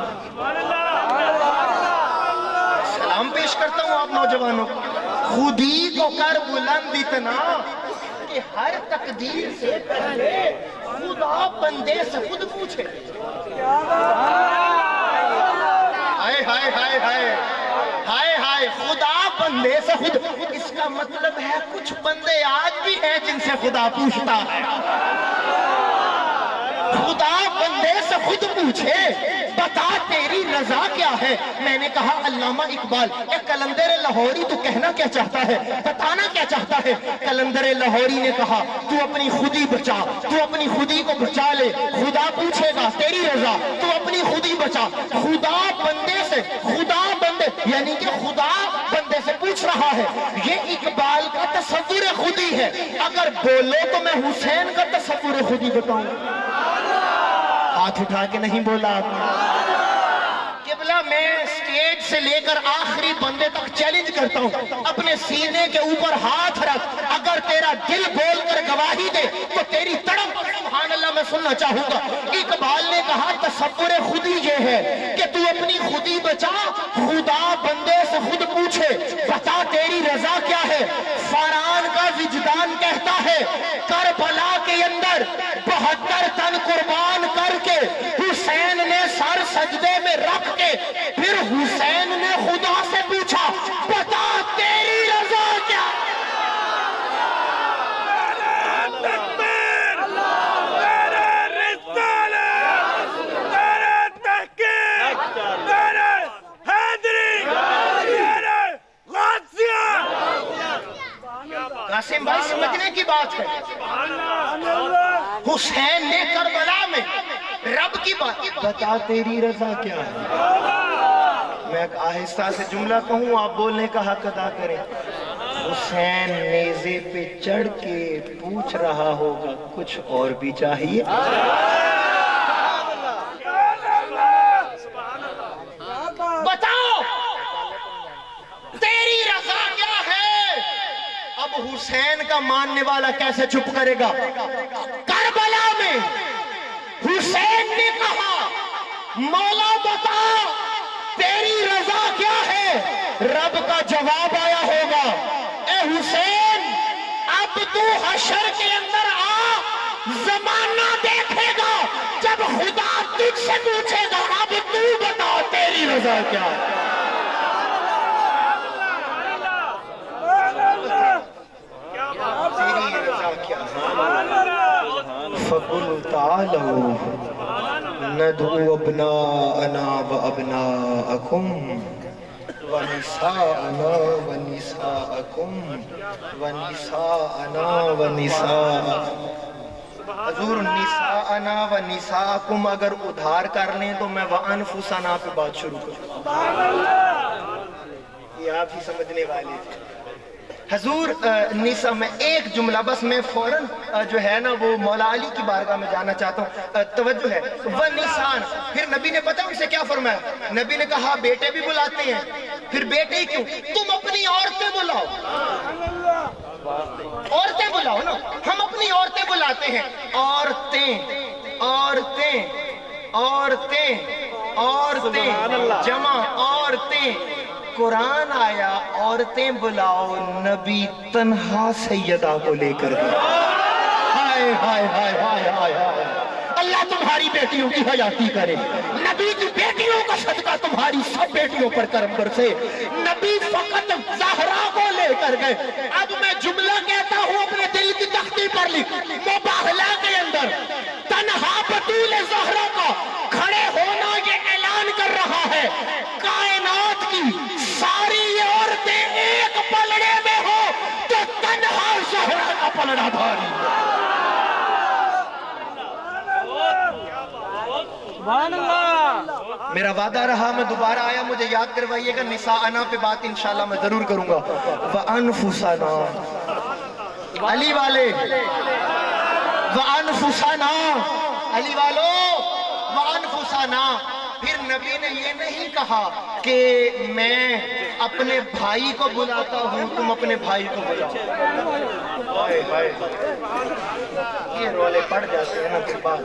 سلام پیش کرتا ہوں آپ نوجوانوں کو، خودی کو کر بلند اتنا کہ ہر تقدیر سے پہلے خدا بندے سے خود پوچھے۔ ہائے ہائے ہائے ہائے ہائے ہائے، خدا بندے سے خود، اس کا مطلب ہے کچھ بندے آج بھی ہیں جن سے خدا پوچھتا ہے، خدا بندے سے خود پوچھے بتا تیری رضا کیا ہے۔ میں نے کہا علامہ اقبال اے قلندر لاہوری تو کہنا کیا چاہتا ہے، بتانا کیا چاہتا ہے؟ قلندر لاہوری نے کہا تو اپنی خودی بچا، تو اپنی خودی کو بچا لے، خدا پوچھے گا تیری رضا، تو اپنی خودی بچا۔ خدا بندے سے، خدا بندے یعنی کہ خدا بندے سے پوچھ رہا ہے، یہ اقبال کا تصور خودی ہے۔ اگر بولو تو میں حسین کا تصور خودی بتاؤں، ہاتھ اٹھا کے نہیں بولا آپ نے۔ قبلہ میں سٹیج سے لے کر آخری بندے تک چیلنج کرتا ہوں، اپنے سینے کے اوپر ہاتھ رکھ، اگر تیرا دل بول کر گواہی دے تو تیری تڑپ سبحان اللہ میں سننا چاہوں گا۔ اقبال نے کہا تصور خودی یہ ہے کہ تو اپنی خودی بچا، خدا بندے سے خود پوچھے بتا تیری رضا کیا ہے۔ فاران کا وجدان کہتا ہے کربلا کے اندر 72 تن قربان کر کے حسین نے سر سجدے میں رکھ کے پھر حسین نے خدا سے پوچھا بتا تیری رضا کیا۔ قاسم بھائی سمجھنے کی بات ہے، حسین نے کربلا میں رب کی بات بتا تیری رضا کیا ہے۔ میں ایک آہستہ سے جملہ کہوں، آپ بولنے کا حق ادا کریں۔ حسین نیزے پہ چڑھ کے پوچھ رہا ہوگا کچھ اور بھی چاہیے۔ بتاؤ تیری رضا کیا ہے۔ اب حسین کا ماننے والا کیسے چپ کرے گا؟ کربلا میں حسین نے کہا مولا بتا تیری رضا کیا ہے۔ رب کا جواب آیا ہوگا اے حسین اب تو حشر کے اندر آ، زمانہ دیکھے گا جب خدا تجھ سے پوچھے گا اب تو بتا تیری رضا کیا ہے۔ تیری رضا کیا ہے۔ فَقُلْ تَعَالَوْا نَدْعُو أَبْنَاءَنَا وَأَبْنَاءَكُمْ وَنِسَاءَنَا وَنِسَاءَكُمْ وَنِسَاءَنَا وَنِسَاءَكُمْ۔ حضور نساءنا و نساءکم اگر ادھار کر لیں تو میں وَأَنفُسَنَا پہ بات شروع کروں۔ یہ آپ ہی سمجھنے والے تھے۔ حضور نساء میں ایک جملہ بس میں فوراً جو ہے نا وہ مولا علی کی بارگاہ میں جانا چاہتا ہوں، توجہ ہے، وَنِسَان، پھر نبی نے پتہ ان سے کیا فرمایا؟ نبی نے کہا بیٹے بھی بلاتے ہیں، پھر بیٹے ہی کیوں، تم اپنی عورتیں بلاؤ، عورتیں بلاؤ نا، ہم اپنی عورتیں بلاتے ہیں، عورتیں عورتیں عورتیں عورتیں جمع عورتیں، قرآن آیا عورتیں بلاؤ، نبی تنہا سیدہ کو لے کر گیا۔ ہائے ہائے ہائے ہائے ہائے ہائے، اللہ تمہاری بیٹیوں کی حیاتی کرے، نبی کی بیٹیوں کا صدقہ تمہاری سب بیٹیوں پر کرم برسے۔ نبی فقط زہرا کو لے کر گئے۔ اب میں جملہ کہتا ہوں اپنے دل کی تختی پر لکھ، مباہلہ کے اندر تنہا بطول زہرا کا کھڑے ہونا یہ اعلان کر رہا ہے، کائنات کی ساری عورتیں ایک پلڑے میں ہو تو تنہا زہرا کا پلڑا بھاری۔ میرا وعدہ رہا میں دوبارہ آیا مجھے یاد کروائیے گا، نساءنا پہ بات انشاءاللہ میں ضرور کروں گا۔ وَأَنفُسَنَا، علی والے، وَأَنفُسَنَا، علی والو، وَأَنفُسَنَا۔ پھر نبی نے یہ نہیں کہا کہ میں اپنے بھائی کو بلاتا ہوں تم اپنے بھائی کو بلاؤ۔ یہ رولے پڑ جاتے ہیں نا پھر بات۔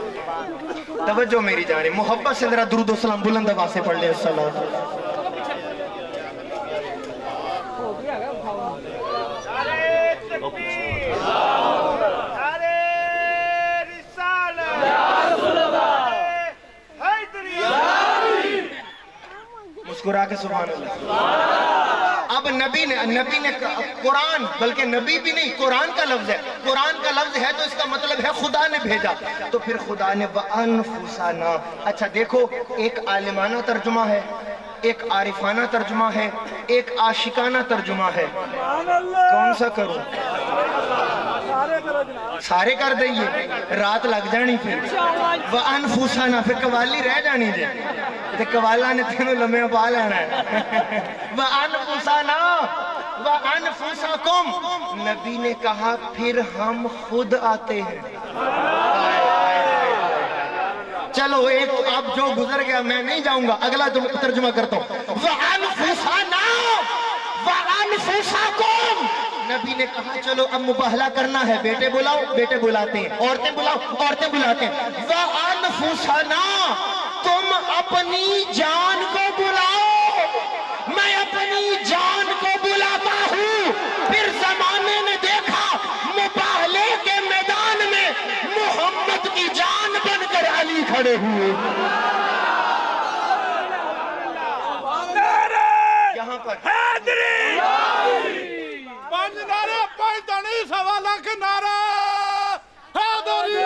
توجہ میری جانب، محبت سے ذرا درود و سلام بلند آواز سے پڑھ لیں۔ السلام مسکرا کے سبحان اللہ۔ اب نبی نے قرآن، بلکہ نبی بھی نہیں، قرآن کا لفظ ہے، قرآن کا لفظ ہے تو اس کا مطلب ہے خدا نے بھیجا، تو پھر خدا نے وَأَنفُسَنَا۔ اچھا دیکھو، ایک عالمانہ ترجمہ ہے، ایک عارفانہ ترجمہ ہے، ایک عاشقانہ ترجمہ ہے، کون سا کروں؟ سارے کر دئیے، رات لگ جانی پھر۔ وَأَنفُسَنَا، پھر قوالی رہ جانی جے، تے قوالا نے تینوں لمحے پا لینا ہے۔ وَأَنفُسَنَا وَأَنفُسَكُمْ، نبی نے کہا پھر ہم خود آتے ہیں۔ چلو ایک اب جو گزر گیا میں نہیں جاؤں گا، اگلا ترجمہ کرتا ہوں۔ وَأَنفُسَنَا وَأَنفُسَكُمْ، نبی نے کہا چلو اب مباہلہ کرنا ہے، بیٹے بلاؤ، بیٹے بلاتے ہیں، عورتیں بلاؤ، عورتیں بلاتے ہیں۔ وَأَنفُسَنَا، تم اپنی جان کو بلاؤ، میں اپنی جان کو بلاتا ہوں۔ پھر زمانے نے دیکھا مباہلے کے میدان میں محمد کی جان بن کر علی کھڑے ہوئے۔ یہاں پر پانچ نعرہ، پانچ تانی، سوا لاکھ نعرہ حیدری۔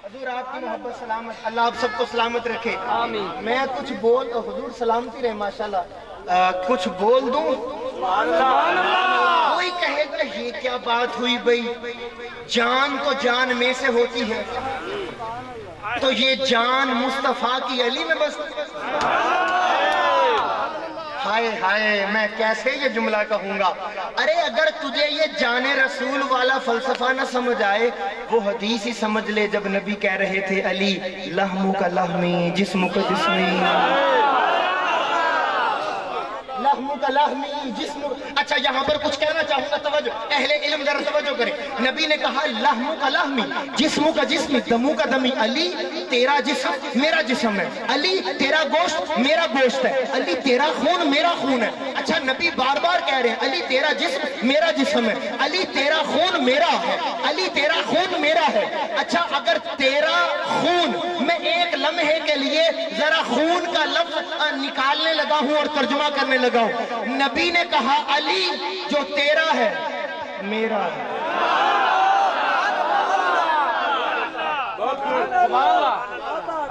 حضور آپ کی محبت سلامت، اللہ آپ سب کو سلامت رکھے۔ آمین۔ میں کچھ بول، حضور سلامتی رہے ماشاءاللہ، کچھ بول دوں؟ کوئی کہے گا یہ کیا بات ہوئی بھئی، جان تو جان میں سے ہوتی ہے، تو یہ جان مصطفیٰ کی علی میں بس۔ ہائے ہائے، میں کیسے یہ جملہ کہوں گا؟ ارے اگر تجھے یہ جان رسول والا فلسفہ نہ سمجھ آئے، وہ حدیث ہی سمجھ لے جب نبی کہہ رہے تھے علی لحم کا لحمی جسم کا جسمی، لحم کا لحمی جسم۔ اچھا یہاں پر کچھ کہنا چاہوں گا، توجہ اہل علم ذرا توجہ کریں۔ نبی نے کہا لحم کا لحمی جسم کا جسمی، دمو کا دمی، علی تیرا جسم میرا جسم ہے، علی تیرا گوشت میرا گوشت ہے، علی تیرا خون میرا خون ہے۔ اچھا نبی بار بار کہہ رہے ہیں علی تیرا جسم میرا جسم ہے، علی تیرا خون میرا ہے، علی تیرا خون میرا ہے۔ اچھا اگر تیرا خون، میں ایک لمحے کے لیے ذرا خون کا لفظ نکالنے لگا ہوں اور ترجمہ کرنے لگا ہوں، نبی نے کہا علی جو تیرا ہے میرا ہے۔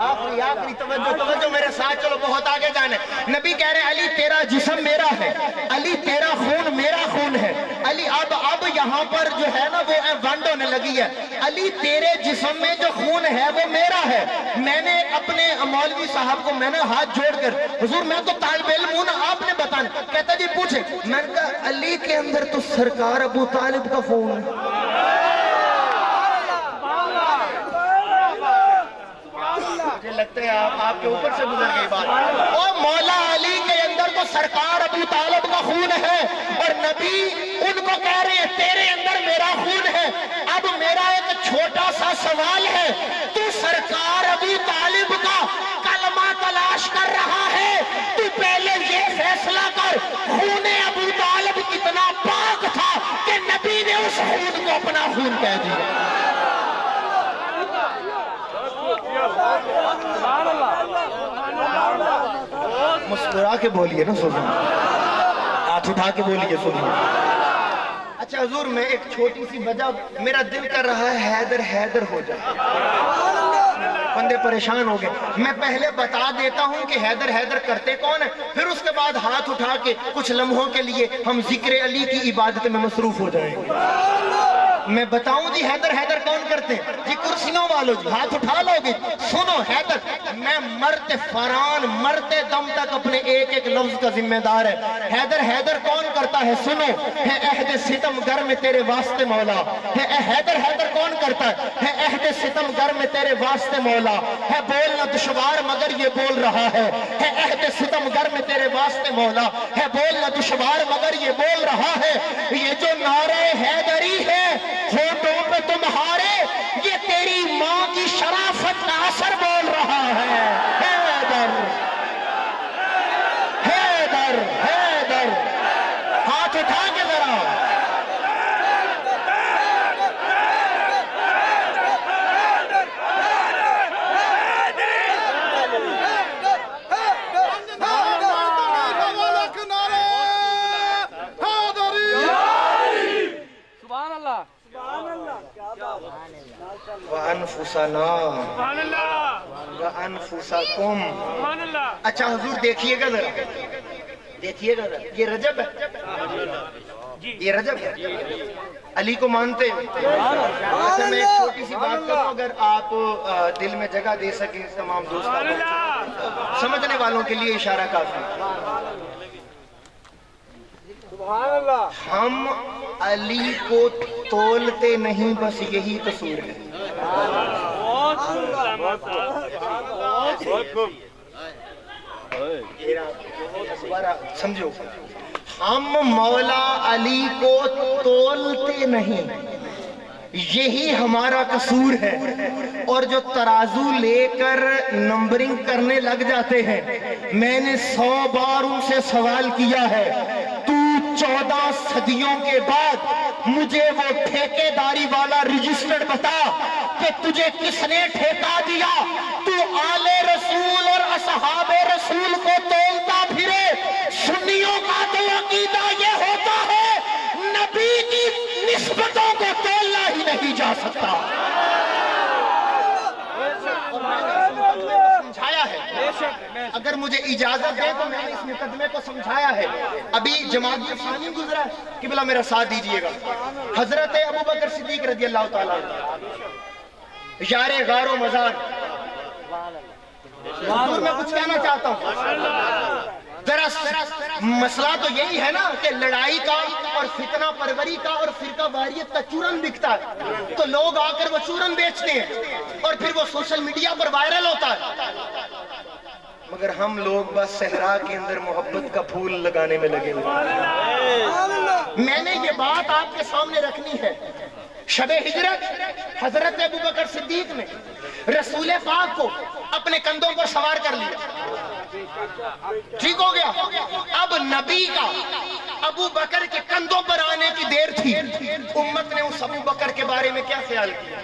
آخری توجہ میرے ساتھ چلو، بہت آگے جانا ہے۔ نبی کہہ رہے ہیں علی تیرا جسم میرا ہے، علی تیرا خون میرا خون ہے، علی آپ اب یہاں پر جو ہے نا وہ ونڈ ہونے لگی ہے. علی تیرے جسم میں جو خون ہے وہ میرا ہے. میں نے اپنے مولوی صاحب کو میں نے ہاتھ جوڑ کر حضور میں تو طالب علم ہوں نا آپ نے بتانا. کہتا جی پوچھے. میں نے کہا علی کے اندر تو سرکار ابو طالب کا خون ہے. مجھے لگتا ہے آپ کے اوپر سے گزر گئی بات. اور مولا علی کے اندر تو سرکار ابو طالب کا خون ہے اور نبی ان کو کہہ رہے ہیں تیرے اندر میرا خون ہے. اب میرا ایک چھوٹا سا سوال ہے, تو سرکار ابو طالب کا کلمہ تلاش کر رہا ہے, تو پہلے یہ فیصلہ کر خون ابو طالب کتنا پاک تھا کہ نبی نے اس خون کو اپنا خون کہہ دیا. مسکرا کے بولیے نا سبحان اللہ, ہاتھ اٹھا کے بولیے سبحان اللہ. اچھا حضور میں ایک چھوٹی سی وجہ, میرا دل کر رہا ہے حیدر حیدر ہو جائے. بندے پریشان ہو گئے. میں پہلے بتا دیتا ہوں کہ حیدر حیدر کرتے کون ہیں, پھر اس کے بعد ہاتھ اٹھا کے کچھ لمحوں کے لیے ہم ذکر علی کی عبادت میں مصروف ہو جائیں گے. میں بتاؤں جی حیدر حیدر کون کرتے ہیں جی؟ کرسیوں والو جی ہاتھ اٹھا لو گے. سنو حیدر, میں مرتے فران مرتے دم تک اپنے ایک ایک لفظ کا ذمہ دار ہے. حیدر حیدر کون کرتا ہے؟ سنو, ہے عہد ستم گر میں تیرے واسطے مولا. ہے حیدر حیدر کون کرتا ہے؟ ہے عہد ستم گر میں تیرے واسطے مولا. ہے بولنا دشوار مگر یہ بول رہا ہے. ہے عہد ستم گر میں تیرے واسطے مولا. ہے بولنا دشوار مگر یہ بول رہا ہے. یہ جو نعرہ حیدری ہے ہونٹوں پہ تمہارے, یہ تیری ماں کی شرافت کا اثر بول رہا ہے. حیدر حیدر حیدر, ہاتھ اٹھا کے ذرا. وَأَنفُسَنَا وَأَنفُسَكُمْ. اچھا حضور دیکھیے گا ذرا, دیکھیے گا ذرا, یہ رجب ہے, یہ رجب ہے. علی کو مانتے ہیں. اچھا میں ایک چھوٹی سی بات کروں, اگر آپ دل میں جگہ دے سکیں تمام دوستوں کو, سمجھنے والوں کے لیے اشارہ کافی. ہم علی کو تولتے نہیں, بس یہی قصور ہے. سمجھو, ہم مولا علی کو تولتے نہیں, یہی ہمارا قصور ہے. اور جو ترازو لے کر نمبرنگ کرنے لگ جاتے ہیں, میں نے 100 بار ان سے سوال کیا ہے, تو 14 صدیوں کے بعد مجھے وہ ٹھیکیداری والا رجسٹر بتا کہ تجھے کس نے ٹھیکا دیا. تو آل رسول اور اصحاب رسول کو تولتا پھرے. سنیوں کا تو عقیدہ یہ ہوتا ہے نبی کی نسبتوں کو تولنا ہی نہیں جا سکتا. سمجھایا ہے, اگر مجھے اجازت دے تو میں نے اس مقدمے کو سمجھایا ہے. ابھی جماعت ثانی گزرا ہے, قبلہ میرا ساتھ دیجئے گا. حضرت ابوبکر صدیق رضی اللہ تعالیٰ یار غار و مزار. حضور میں کچھ کہنا چاہتا ہوں. دراصل مسئلہ تو یہی ہے نا کہ لڑائی کا اور فتنہ پروری کا اور فرقہ واریت کا چورن بکتا ہے, تو لوگ آ کر وہ چورن بیچتے ہیں اور پھر وہ سوشل میڈیا پر وائرل ہوتا ہے. مگر ہم لوگ بس صحرا کے اندر محبت کا پھول لگانے میں لگے ہوئے. میں نے یہ بات آپ کے سامنے رکھنی ہے. شب ہجرت حضرت ابوبکر صدیق نے رسول پاک کو اپنے کندھوں پر سوار کر لیا, ٹھیک ہو گیا. اب نبی کا ابو بکر کے کندھوں پر آنے کی دیر تھی. امت نے اس ابو بکر کے بارے میں کیا خیال کیا؟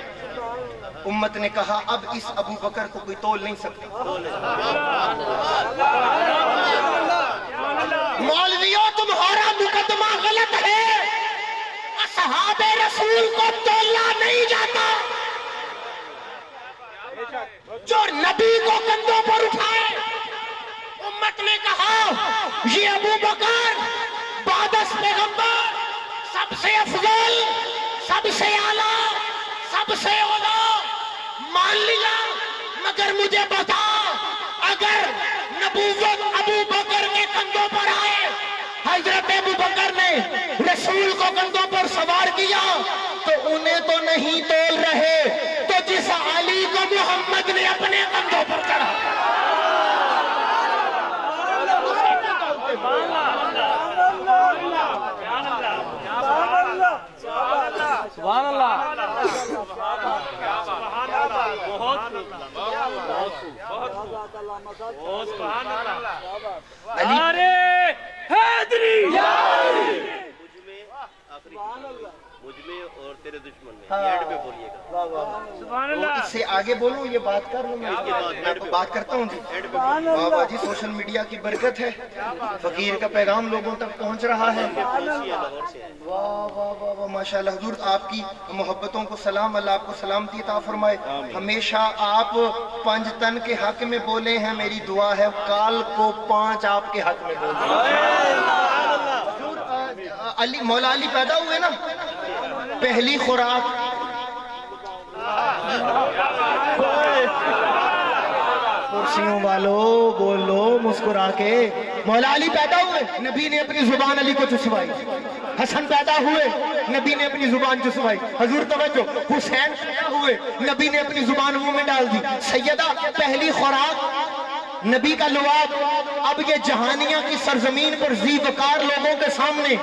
امت نے کہا اب اس ابو بکر کو کوئی تول نہیں سکتا. مولویوں تمہارا مقدمہ غلط ہے, اصحاب رسول کو تولنا نہیں جاتا. جو نبی کو کندھوں پر اٹھائے, امت نے کہا یہ ابو بکر بعد از پیغمبر سب سے افضل، سب سے اعلیٰ، سب سے اولا مان لیا، مگر مجھے بتا اگر نبوت ابو بکر کے کندھوں پر آئے، حضرت ابو بکر نے رسول کو کندھوں پر سوار کیا تو انہیں تو نہیں تول رہے، تو جس علی کو محمد نے اپنے کندھوں پر چڑھا، سبحان اللہ، مجھ میں اور تیرے دشمن میں اینڈ پہ بولیے گا. اس سے آگے بولوں یہ بات کر لوں میں تو بات کرتا ہوں جی. بابا جی سوشل میڈیا کی برکت ہے، فقیر کا پیغام لوگوں تک پہنچ رہا ہے. واہ واہ واہ واہ ماشاءاللہ. حضور آپ کی محبتوں کو سلام، اللہ آپ کو سلامتی عطا فرمائے. ہمیشہ آپ 5 تن کے حق میں بولے ہیں، میری دعا ہے کال کو 5 آپ کے حق میں بولے. علی مولا علی پیدا ہوئے نا، پہلی خوراک کرسیوں والو بولو مسکرا کے. مولا علی پیدا ہوئے، نبی نے اپنی زبان علی کو چسوائی. حسن پیدا ہوئے، نبی نے اپنی زبان چسوائی. حضور توجہ. حسین پیدا ہوئے، نبی نے اپنی زبان منہ میں ڈال دی. سیدہ پہلی خوراک، نبی کا لعاب. اب یہ جہانیہ کی سرزمین پر ذی وقار لوگوں کے سامنے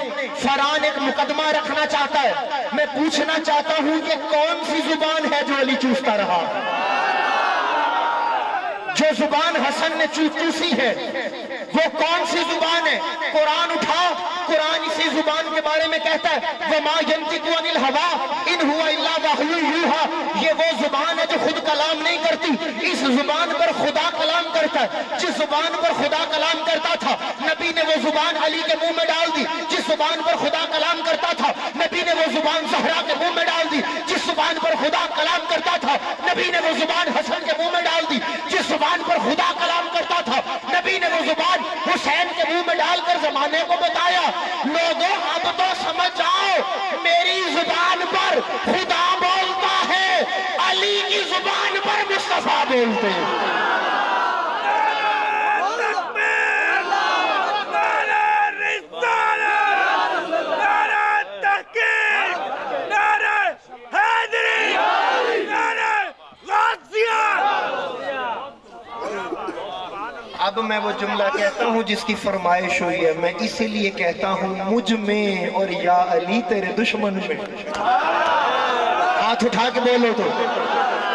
فرحان ایک مقدمہ رکھنا چاہتا ہے. میں پوچھنا چاہتا ہوں کہ کون سی زبان ہے جو علی چوستا رہا؟ جو زبان حسن نے چوسی ہے وہ کون سی زبان ہے؟ قرآن اٹھا، قرآن اسی زبان کے بارے میں کہتا ہے وَمَا يَنْطِقُ عَنِ الْهَوَىٰ إِنْ هُوَ إِلَّا وَحْيٌ يُوحَىٰ. یہ وہ زبان ہے جو خود کلام نہیں کرتی، اس زبان پر خدا کلام کرتا ہے. جس زبان پر خدا کلام کرتا تھا نبی نے وہ زبان علی کے منہ میں ڈال دی. جس زبان پر خدا کلام کرتا تھا نبی نے وہ زبان زہرا کے منہ میں ڈال دی. جس زبان پر خدا کلام کرتا تھا نبی نے وہ زبان حسن کے منہ میں ڈال دی. جس زبان پر خدا کلام کرتا تھا نبی نے وہ زبان حسین کے منہ میں ڈال کر زمانے کو بتایا لوگوں اب تو سمجھ آؤ میری زبان پر خدا بولتا ہے، علی کی زبان پر مصطفیٰ بولتے ہیں. اب میں وہ جملہ کہتا ہوں جس کی فرمائش ہوئی ہے. میں اسی لیے کہتا ہوں مجھ میں اور یا علی تیرے دشمن میں. ہاتھ اٹھا کے بولو تو.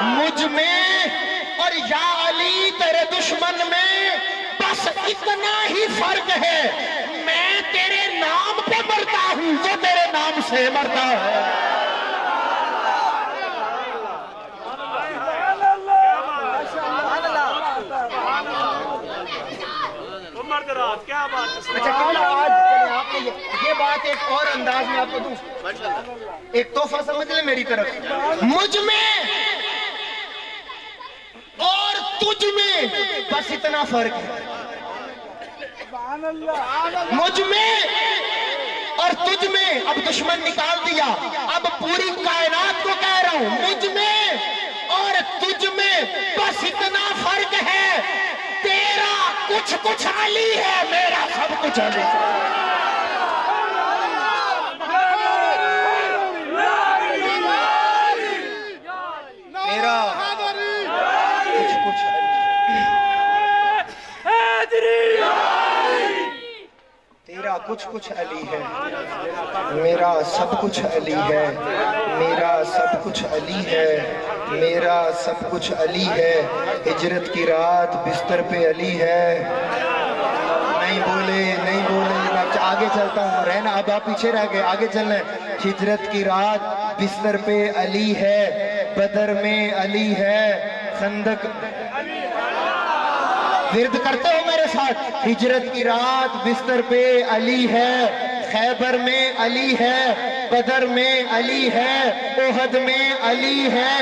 مجھ میں اور یا علی تیرے دشمن میں بس اتنا ہی فرق ہے، میں تیرے نام پہ مرتا ہوں، وہ تیرے نام سے مرتا ہے. یہ بات ایک اور انداز میں آپ کو دوں، ایک تحفہ سمجھ لیں میری طرف. مجھ میں اور تجھ میں بس اتنا فرق ہے. مجھ میں اور تجھ میں اب دشمن نکال دیا، اب پوری کائنات کو کہہ رہا ہوں مجھ میں اور تجھ میں بس اتنا فرق ہے، تیرا کچھ کچھ علی ہے، میرا سب کچھ علی ہے. میرا کچھ کچھ تیرا کچھ کچھ علی ہے، میرا سب کچھ علی ہے. میرا سب کچھ علی ہے، میرا سب کچھ علی ہے. ہجرت کی رات بستر پہ علی ہے. نہیں بولے نہیں بولے، آگے چلتا ہوں. رہنا اب آپ پیچھے رہ گئے، آگے چلنا ہے. ہجرت کی رات بستر پہ علی ہے، بدر میں علی ہے، خندق ورد کرتے ہو میرے ساتھ. ہجرت کی رات بستر پہ علی ہے، خیبر میں علی ہے، بدر میں علی ہے، احد میں علی ہے.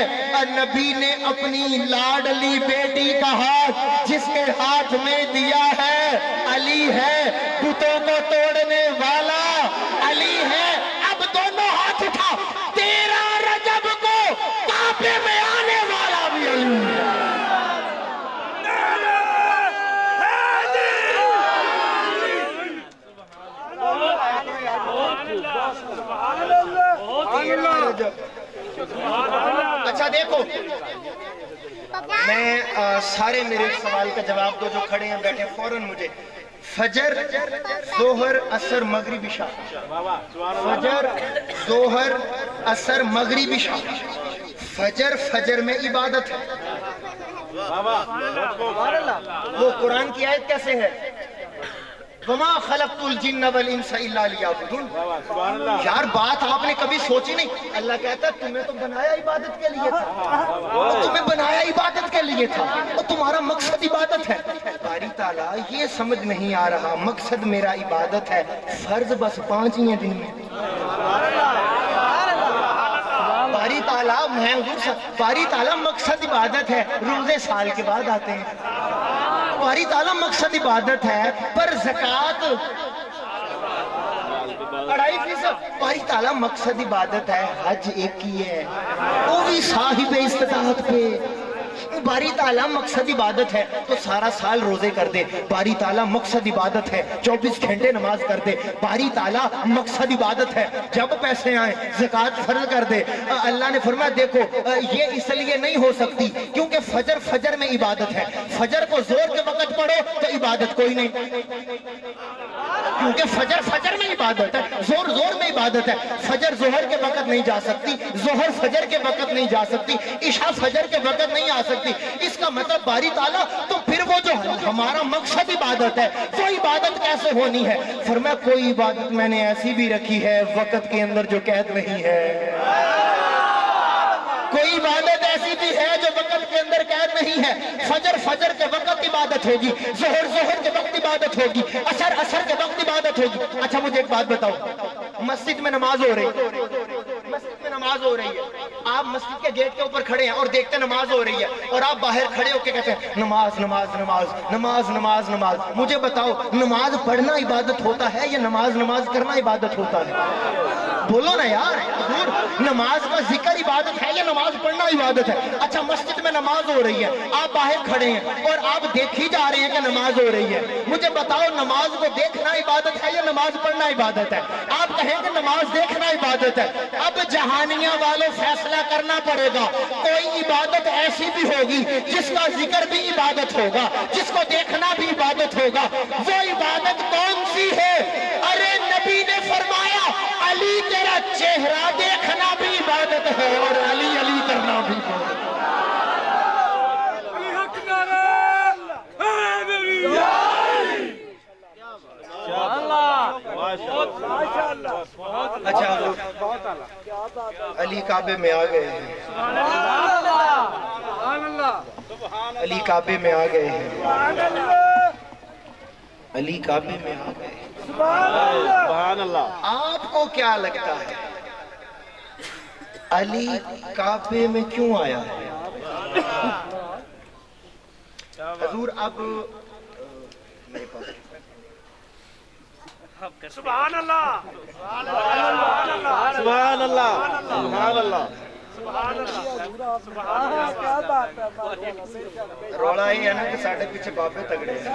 نبی نے اپنی لاڈلی بیٹی کا ہاتھ جس کے ہاتھ میں دیا ہے علی ہے. بتوں کو توڑنے والا علی ہے. اب ہاتھ اٹھا، تیرا رجب کو کعبے میں آنے والا بھی علی ہے۔ اچھا دیکھو، میں سارے میرے سوال کا جواب دو جو کھڑے ہیں بیٹھے فوراً مجھے۔ فجر، ظہر، عصر، مغرب، عشاء۔ فجر، ظہر، عصر، مغرب، عشاء۔ فجر میں عبادت ہے۔ وہ قرآن کی آیت کیسے ہے؟ وَمَا خَلَقْتُ الْجِنَّ وَالْإِنسَ إِلَّا لِيَعْبُدُونِ۔ یار بات آپ نے کبھی سوچی نہیں؟ اللہ کہتا ہے تمہیں تو بنایا عبادت کے لیے تھا، تمہیں بنایا عبادت کے لیے تھا، اور تمہارا مقصد عبادت ہے۔ باری تعالیٰ یہ سمجھ نہیں آ رہا، مقصد میرا عبادت ہے، فرض بس 5 ہی ہیں دن میں۔ باری تعالیٰ باری تعالیٰ مقصد عبادت ہے، روزے سال کے بعد آتے ہیں۔ باری تعالیٰ مقصد عبادت ہے، پر زکوٰۃ 2.5%۔ باری تعالیٰ مقصد عبادت ہے، حج ایک ہی ہے، وہ بھی صاحب استطاعت پہ۔ باری تعالیٰ مقصد عبادت ہے تو سارا سال روزے کر دے۔ باری تعالیٰ مقصد عبادت ہے 24 گھنٹے نماز کر دے۔ باری تعالیٰ مقصد عبادت ہے جب پیسے آئیں زکوٰۃ فرض کر دے۔ اللہ نے فرمایا دیکھو یہ اس لیے نہیں ہو سکتی کیونکہ فجر میں عبادت ہے، فجر کو زور کے وقت پڑھو تو عبادت کوئی نہیں، کیونکہ فجر میں عبادت ہے، زور میں عبادت ہے۔ فجر ظہر کے وقت نہیں جا سکتی، ظہر فجر کے وقت نہیں جا سکتی، عشاء فجر کے وقت نہیں آ سکتی۔ اس کا مطلب باری تعالیٰ تو پھر وہ جو ہمارا مقصد عبادت ہے وہ عبادت کیسے ہونی ہے؟ فرمایا کوئی عبادت میں نے ایسی بھی رکھی ہے وقت کے اندر جو قید نہیں ہے، کوئی عبادت ایسی بھی ہے جو وقت کے اندر قید نہیں ہے۔ فجر کے وقت عبادت ہوگی، ظہر کے وقت عبادت ہوگی، عصر کے وقت عبادت ہوگی۔ اچھا مجھے ایک بات بتاؤ، مسجد میں نماز ہو رہی ہے، آپ مسجد کے گیٹ کے اوپر کھڑے ہیں اور دیکھتے نماز ہو رہی ہے، اور آپ باہر کھڑے ہو کے کہتے ہیں نماز نماز نماز نماز نماز نماز۔ مجھے بتاؤ نماز پڑھنا عبادت ہوتا ہے یا نماز کرنا عبادت ہوتا ہے؟ بولو نا یار، حضور نماز کا ذکر عبادت ہے یا نماز پڑھنا عبادت ہے؟ اچھا مسجد میں نماز ہو رہی ہے، آپ باہر کھڑے ہیں اور آپ دیکھی جا رہے ہیں کہ نماز ہو رہی ہے، مجھے بتاؤ نماز کو دیکھنا عبادت ہے یا نماز پڑھنا عبادت ہے؟ آپ کہیں کہ نماز دیکھنا عبادت ہے۔ اب جہانیاں والوں فیصلہ کرنا پڑے گا، کوئی عبادت ایسی بھی ہوگی جس کا ذکر بھی عبادت ہوگا، جس کو دیکھنا بھی عبادت ہوگا، وہ عبادت کون سی ہے؟ ارے نبی نے فرمایا علی تیرا چہرہ دیکھنا بھی عبادت ہے اور علی علی کرنا بھی عبادت ہے۔ اچھا علی کعبے میں آ گئے ہیں، علی کعبے میں آ گئے ہیں، علی کعبے میں آ گئے ہیں۔ سبحان اللہ۔ آپ کو کیا لگتا ہے علی کعبے میں کیوں آیا ہے؟ حضور اب میرے پاس سبحان اللہ، سبحان اللہ، سبحان اللہ، رولا ہی ہے نا کہ ساڑھے پیچھے بابے تگڑے ہیں۔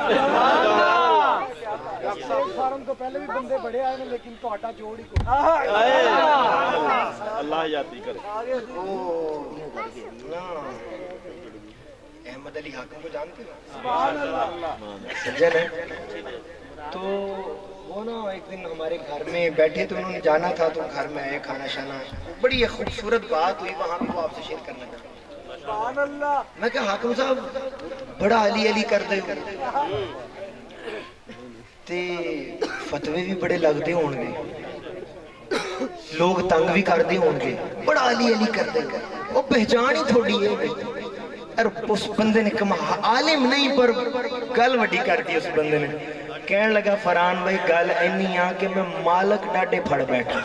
فارم تو پہلے بھی بندے بڑے آئے ہیں لیکن تو آٹا جوڑ ہی کو اللہ یادی کرے۔ احمد علی حاکم کو جانتے ہیں؟ سجن ہے تو وہ نا ایک دن ہمارے گھر میں بیٹھے تو انہوں نے جانا تھا تو گھر میں آئے کھانا شانا، بڑی ایک خوبصورت بات ہوئی وہاں بھی وہ آپ سے شیئر کرنا چاہتا۔ میں کہا حاکم صاحب بڑا علی علی کر دے تے فتوے بھی بڑے لگتے ہون گے، لوگ تنگ بھی کر دے ہون گے، بڑا علی علی کر دے گا، وہ پہچان ہی تھوڑی ہے۔ اور اس بندے نے کما عالم نہیں پر گل وڈی کر دی، اس بندے نے کہنے لگا فرحان بھائی گل اینی آ کہ میں مالک ڈاڈے پھڑ بیٹھا،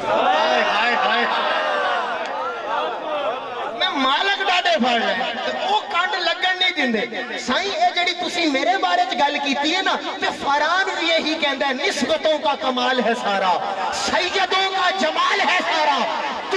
میں مالک ڈاڈے پھڑ رہا، وہ کانڈ لگن نہیں دیندے۔ سائیں اے جڑی تسی میرے بارے گل کیتی ہے نا تے فرحان بھی یہی کہندا ہے نسبتوں کا کمال ہے سارا، سیدوں کا جمال ہے سارا، تو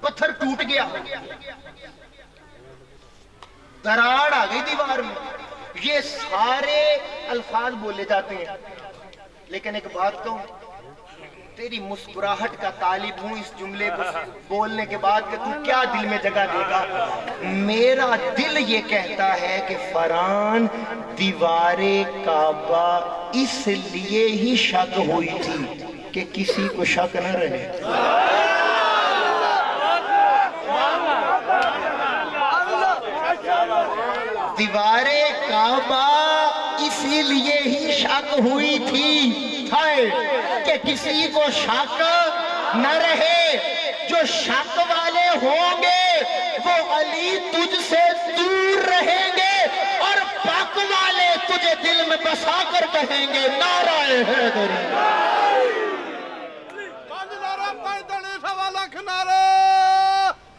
پتھر ٹوٹ گیا، دراڑ آ گئی دیوار میں، یہ سارے الفاظ بولے جاتے ہیں. لیکن ایک بات کہوں، تیری مسکراہٹ کا طالب ہوں اس جملے کو بولنے کے بعد کہ تو کیا دل میں جگہ دے گا. میرا دل یہ کہتا ہے کہ فرعون دیوار کعبہ اس لیے ہی شک ہوئی تھی کہ کسی کو شک نہ رہے. دیوار کعبہ اسی لیے ہی شک ہوئی تھی کہ کسی کو شک نہ رہے. جو شک والے ہوں گے وہ علی تجھ سے دور رہیں گے، اور پاک والے تجھے دل میں بسا کر کہیں گے نعرہ حیدری. پانچ نعرہ پینتالیس سوا لاکھ نعرہ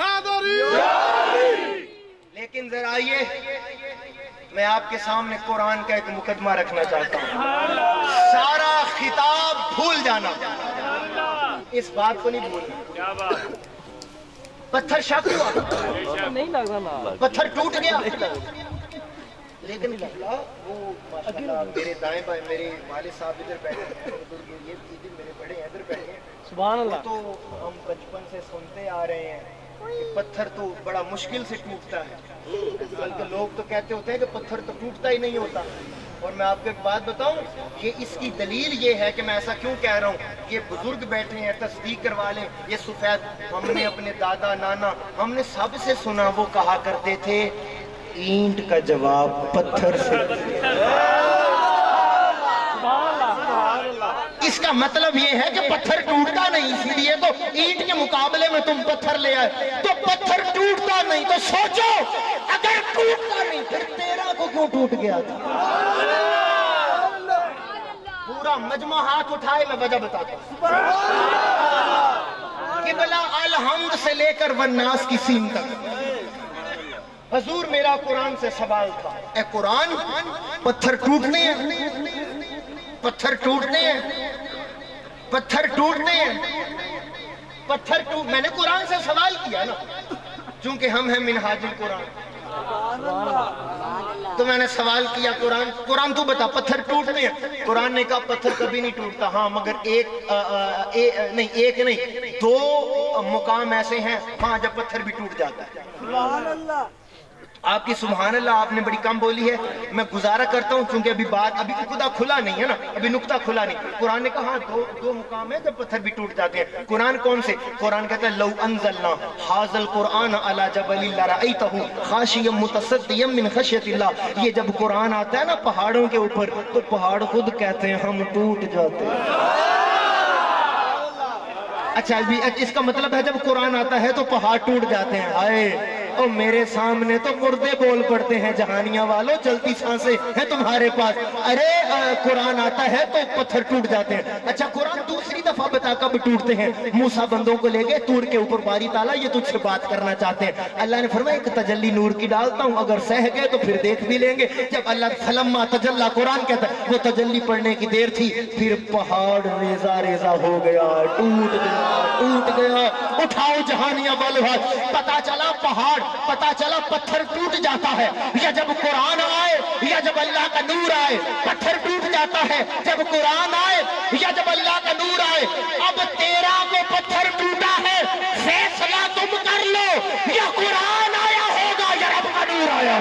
حیدری. لیکن ذرا آئیے، میں آپ کے سامنے قرآن کا ایک مقدمہ رکھنا چاہتا ہوں. سارا خطاب بھول جانا، اس بات کو نہیں بھولنا. پتھر شک ہوا، پتھر ٹوٹ گیا، لیکن وہ ماشاءاللہ میرے دائیں بائیں میرے والد صاحب ادھر بیٹھے ہیں، یہ میرے بڑے ہیں ادھر بیٹھے ہیں. سبحان اللہ. تو ہم بچپن سے سنتے آ رہے ہیں کہ پتھر تو بڑا مشکل سے ٹوٹتا ہے، بلکہ لوگ تو کہتے ہوتے ہیں کہ پتھر تو ٹوٹتا ہی نہیں ہوتا. اور میں آپ کو ایک بات بتاؤں، یہ اس کی دلیل یہ ہے کہ میں ایسا کیوں کہہ رہا ہوں. یہ بزرگ بیٹھے ہیں، تصدیق کروا لیں. یہ سفید، ہم نے اپنے دادا نانا ہم نے سب سے سنا، وہ کہا کرتے تھے اینٹ کا جواب پتھر سے. اس کا مطلب یہ ہے کہ پتھر ٹوٹتا نہیں، اسی لیے تو اینٹ کے مقابلے میں تم پتھر لے آئے. تو پتھر ٹوٹتا نہیں، تو سوچو اگر ٹوٹتا نہیں پھر تیرا کو کیوں ٹوٹ گیا تھا. پورا مجمع ہاتھ اٹھائے، میں وجہ بتاتا ہوں. کہ بلا الحمد سے لے کر والناس کی سین تک. حضور میرا قرآن سے سوال تھا، اے قرآن پتھر ٹوٹنے ہیں، پتھر ٹوٹنے ہیں، پتھر ٹوٹنے ہیں، پتھر ٹوٹ. میں نے قرآن سے سوال کیا نا، چونکہ ہم ہیں منہاج القرآن، تو میں نے سوال کیا قرآن تو بتا پتھر ٹوٹنے ہیں. قرآن نے کہا پتھر کبھی نہیں ٹوٹتا، ہاں مگر ایک نہیں 2 مقام ایسے ہیں ہاں جب پتھر بھی ٹوٹ جاتا ہے. سبحان اللہ. آپ کی سبحان اللہ آپ نے بڑی کم بولی ہے. میں گزارا کرتا ہوں چونکہ ابھی خدا کھلا نہیں ہے نا، ابھی نقطہ کھلا نہیں. قرآن نے کہا 2 مقام ہے جب پتھر بھی ٹوٹ جاتے ہیں. قرآن کون سے؟ قرآن کہتا ہے لو انزلنا ھذا القرآن علی جبل لرأیتہ خاشعا متصدعا من خشیۃ اللہ. یہ جب قرآن آتا ہے نا پہاڑوں کے اوپر تو پہاڑ خود کہتے ہیں ہم ٹوٹ جاتے ہیں. اچھا اس کا مطلب ہے جب قرآن آتا ہے تو پہاڑ ٹوٹ جاتے ہیں. آئے اور میرے سامنے تو مردے بول پڑتے ہیں، جہانیاں والوں چلتی سانسیں ہیں تمہارے پاس. ارے قرآن آتا ہے تو پتھر ٹوٹ جاتے ہیں. اچھا قرآن دوسری دفعہ بتا کب ٹوٹتے ہیں. موسیٰ بندوں کو لے گئے طور کے اوپر، باری تعالیٰ یہ تجھ سے بات کرنا چاہتے ہیں. اللہ نے فرمایا ایک تجلی نور کی ڈالتا ہوں، اگر سہ گئے تو پھر دیکھ بھی لیں گے. جب اللہ فلما تجلی قرآن کہتا ہے وہ تجلی پڑھنے کی دیر تھی، پھر پہاڑ ریزہ ریزہ ہو گیا، ٹوٹ گیا. اٹھاؤ جہانیاں والو ہاتھ. پتا چلا پہاڑ، پتا چلا پتھر ٹوٹ جاتا ہے یا جب قرآن آئے یا جب اللہ کا نور آئے. پتھر ٹوٹ جاتا ہے جب قرآن آئے یا جب اللہ کا نور آئے. اب تیرا کو پتھر ٹوٹا ہے، فیصلہ تم کر لو، یا قرآن آیا ہوگا یا رب کا نور آیا.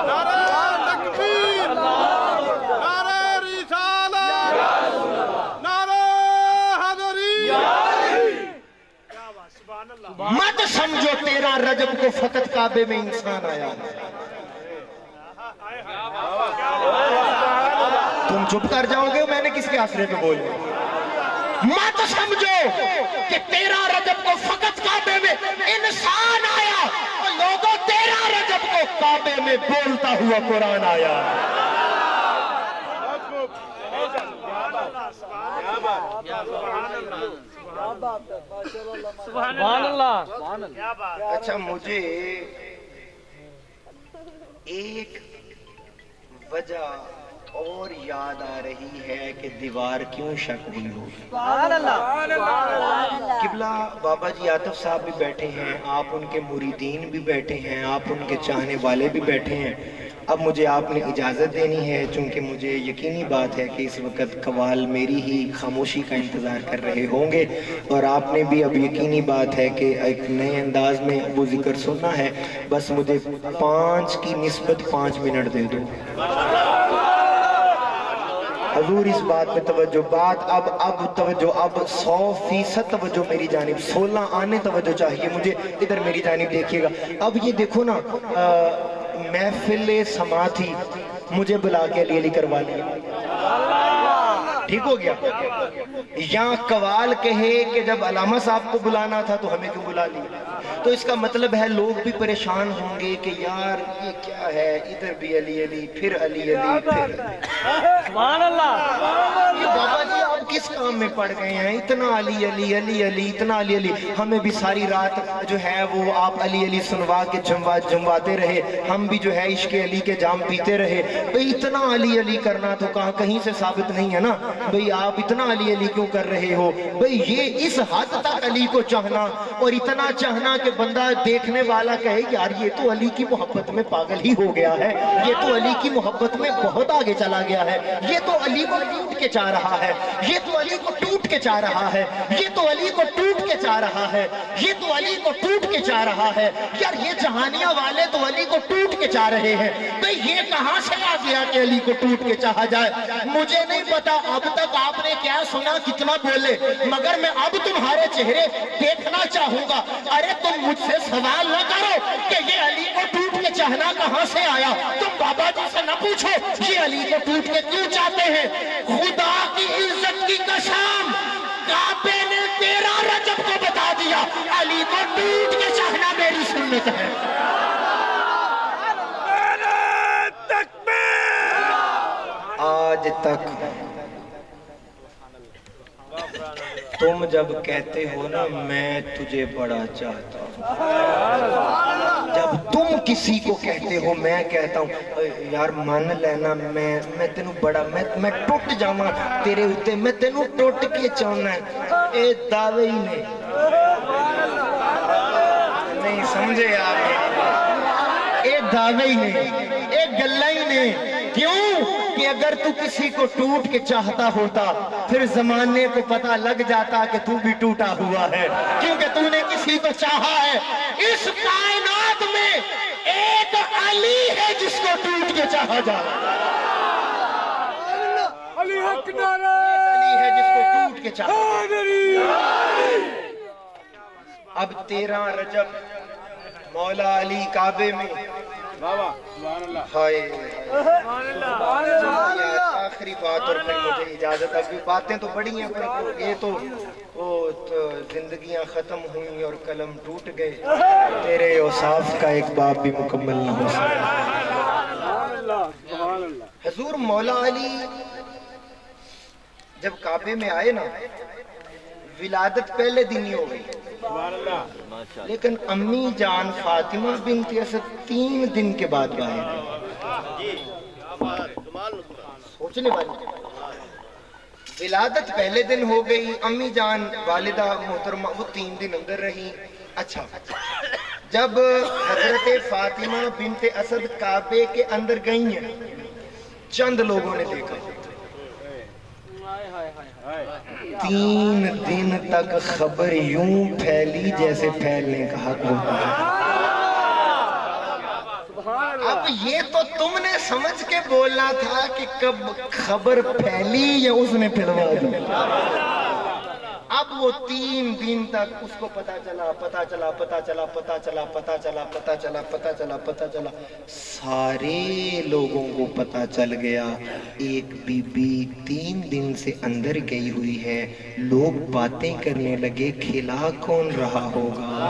نعرہ تکبیر، نعرہ رسالت، نعرہ حیدری. مت سمجھو 13 رجب کو فقط کعبے میں انسان آیا. تم چپ کر جاؤ گے، میں نے کس کے آسرے پہ بولے. مت سمجھو کہ 13 رجب کو فقط کعبے میں انسان آیا، اور لوگوں 13 رجب کو کعبے میں بولتا ہوا قرآن آیا. سبحان اللہ. اچھا مجھے ایک وجہ اور یاد آ رہی ہے کہ دیوار کیوں شک ہوئی ہوگی. قبلہ بابا جی عاطف صاحب بھی بیٹھے ہیں, آپ ان کے مریدین بھی بیٹھے ہیں, آپ ان کے چاہنے والے بھی بیٹھے ہیں. اب مجھے آپ نے اجازت دینی ہے, چونکہ مجھے یقینی بات ہے کہ اس وقت قوال میری ہی خاموشی کا انتظار کر رہے ہوں گے, اور آپ نے بھی اب یقینی بات ہے کہ ایک نئے انداز میں وہ ذکر سننا ہے. بس مجھے 5 کی نسبت 5 منٹ دے دو. حضور اس بات میں توجہ, بات اب توجہ, اب 100% توجہ میری جانب, 16 آنے توجہ چاہیے مجھے, ادھر میری جانب دیکھیے گا. اب یہ دیکھو نا, محفل سما تھی, مجھے بلا کے علی علی کروا لیا, ٹھیک ہو گیا. یا قوال کہے کہ جب علامہ صاحب کو بلانا تھا تو ہمیں کیوں بلا لیا, تو اس کا مطلب ہے لوگ بھی پریشان ہوں گے کہ یار یہ کیا ہے, ادھر بھی علی علی, پھر علی علی, پھر سبحان اللہ. یہ بابا جی آپ کس کام میں پڑ گئے ہیں, اتنا علی علی علی علی, اتنا علی علی. ہمیں بھی ساری رات جو ہے وہ آپ علی علی سنوا کے جمواتے رہے, ہم بھی جو ہے عشق علی کے جام پیتے رہے. بھئی اتنا علی علی کرنا تو کہیں سے ثابت نہیں ہے نا. بھئی آپ اتنا علی علی کیوں کر رہے ہو؟ بھئی یہ اس حد تک علی کو چاہنا, اور اتنا چاہنا کہ بندہ دیکھنے والا کہے یار یہ تو علی کی محبت میں پاگل ہی ہو گیا ہے, یہ تو علی کی محبت میں بہت آگے چلا گیا ہے, یہ تو علی کو ٹوٹ کے چاہ رہا ہے, یہ تو علی کو ٹوٹ کے چاہ رہا ہے, یہ تو علی کو ٹوٹ کے چاہ رہا ہے, یہ تو علی کو ٹوٹ کے چاہ رہا ہے. یار یہ جہانیہ والے تو علی کو ٹوٹ کے چاہ رہے ہیں. بھئی یہ کہاں سے آ گیا کہ علی کو ٹوٹ کے چاہا جائے؟ مجھے نہیں پتا اب تک آپ نے کیا سنا, کتنا بولے, مگر میں اب تمہارے چہرے دیکھنا چاہوں گا. ارے تم مجھ سے سوال نہ کرو کہ یہ علی کو ٹوٹ کے چاہنا کہاں سے آیا. تم بابا جی سے نہ پوچھو یہ علی کو ٹوٹ کے کیوں چاہتے ہیں. خدا کی عزت کی قسم, کعبے نے 13 رجب کو بتا دیا علی کو ٹوٹ کے چاہنا میری سنت ہے. آج تک تم جب کہتے ہو نا میں تجھے بڑا چاہتا ہوں, جب تم کسی کو کہتے ہو میں کہتا ہوں یار مان لینا میں تینوں بڑا, میں ٹوٹ جاواں تیرے ہوتے, میں تینوں ٹوٹ کے چاہنا ہے. اے دعوے ہی نہیں سمجھے آپ, اے دعوے ہی نہیں, اے گلہ ہی نہیں. کیوں کہ اگر تو کسی کو ٹوٹ کے چاہتا ہوتا پھر زمانے کو پتہ لگ جاتا کہ تو بھی ٹوٹا ہوا ہے, کیونکہ تو نے کسی کو چاہا ہے. اس کائنات میں ایک علی ہے جس کو ٹوٹ کے چاہا جائے, علی حق نعرہ, علی ہے جس کو ٹوٹ کے چاہا جائے. اب 13 رجب مولا علی کعبے میں, ہائے آخری بات, اور پھر مجھے اجازت. اب باتیں تو بڑی ہیں پر یہ تو زندگیاں ختم ہوئیں اور قلم ٹوٹ گئے, تیرے اوصاف کا ایک باب بھی مکمل نہ ہو سکا. حضور مولا علی جب کعبے میں آئے نا, ولادت پہلے دن ہی ہو گئی, لیکن امی جان فاطمہ بنت اسد 3 دن کے بعد آئے. سوچنے والی, ولادت پہلے دن ہو گئی, امی جان والدہ محترمہ وہ 3 دن اندر رہی. اچھا, جب حضرت فاطمہ بنت اسد کعبے کے اندر گئی ہیں, چند لوگوں نے دیکھا 3 دن تک خبر یوں پھیلی جیسے پھیلنے کا حق ہوتا ہے. اب یہ تو تم نے سمجھ کے بولنا تھا کہ کب خبر پھیلی یا اس نے پھیلوا دی. اب وہ 3 دن تک اس کو پتا چلا, سارے لوگوں کو پتا چل گیا ایک بی بی 3 دن سے اندر گئی ہوئی ہے. لوگ باتیں کرنے لگے کھلا کون رہا ہوگا,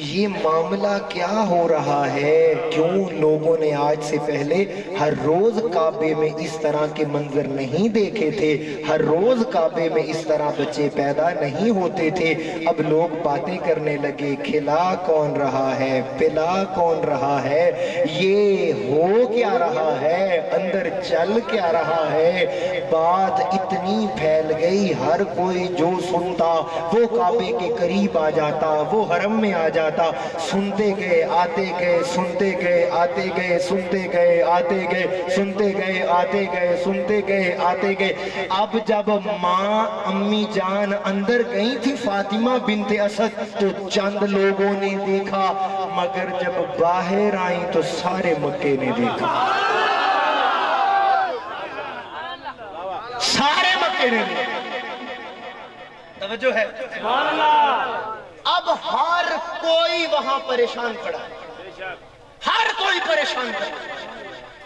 یہ معاملہ کیا ہو رہا ہے؟ کیوں لوگوں نے آج سے پہلے ہر روز کعبے میں اس طرح کے منظر نہیں دیکھے تھے؟ ہر روز کعبے میں اس طرح بچے پیدا نہیں ہوتے تھے۔ اب لوگ باتیں کرنے لگے، کھلا کون رہا ہے، پلا کون رہا ہے، یہ ہو کیا رہا ہے، اندر چل کیا رہا ہے۔ بات اتنی پھیل گئی، ہر کوئی جو سنتا وہ کعبے کے قریب آ جاتا، وہ حرم میں آ جاتا۔ سنتے گئے آتے گئے، سنتے گئے آتے گئے، سنتے گئے آتے گئے، سنتے گئے آتے گئے، سنتے گئے آتے گئے۔ اب جب ماں امی جان اندر گئی تھی فاطمہ بنت اسد تو چند لوگوں نے دیکھا، مگر جب باہر آئیں تو سارے مکے نے دیکھا، سارے مکے نے دیکھا۔ توجہ ہے؟ اب ہر کوئی وہاں پریشان کھڑا ہے، ہر کوئی پریشان کھڑا ہے۔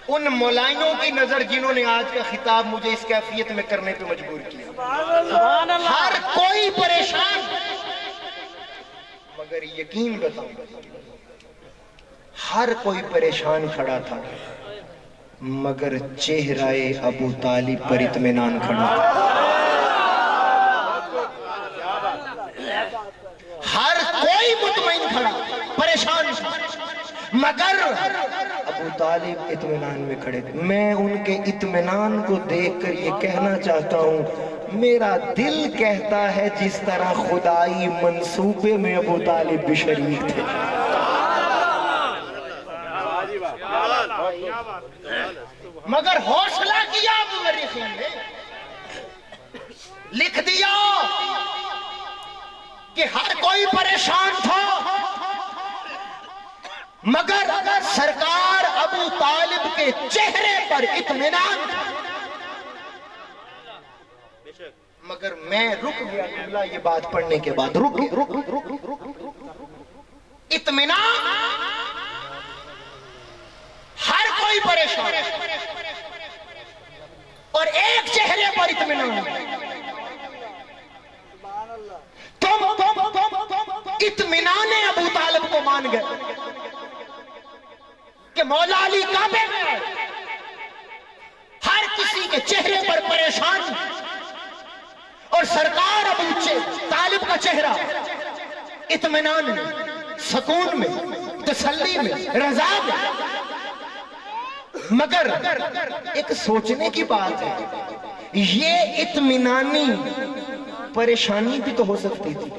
ان مولائیوں کی نظر جنہوں نے آج کا خطاب مجھے اس کیفیت میں کرنے پہ مجبور کیا، ہر کوئی پریشان، مگر یقین بتاؤں ہر کوئی پریشان کھڑا تھا، مگر چہرہ ابو طالب پر اطمینان کھڑا تھا۔ ہر کوئی مطمئن کھڑا، پریشان تھا، مگر ابو طالب اطمینان میں کھڑے تھے۔ میں ان کے اطمینان کو دیکھ کر یہ کہنا چاہتا ہوں، میرا دل کہتا ہے جس طرح خدائی منصوبے میں ابو طالب بھی شریک تھے۔ مگر حوصلہ کیا ابو مریخین نے، لکھ دیا کہ ہر کوئی پریشان تھا، مگر سرکار ابو طالب کے چہرے پر اطمینان تھا۔ مگر میں رک گیا قبلہ یہ بات پڑھنے کے بعد، رک اطمینان، ہر کوئی پریشان اور ایک چہرے پر اطمینان۔ تم اطمینان ابو طالب کو مان گئے کہ مولا علی کعبے میں آئے، ہر کسی کے چہرے پر پریشان، اور سرکار ابو طالب کا چہرہ اطمینان میں، سکون میں، تسلی میں، رضا میں۔ مگر ایک سوچنے کی بات ہے، یہ اطمینانی پریشانی بھی تو ہو سکتی تھی۔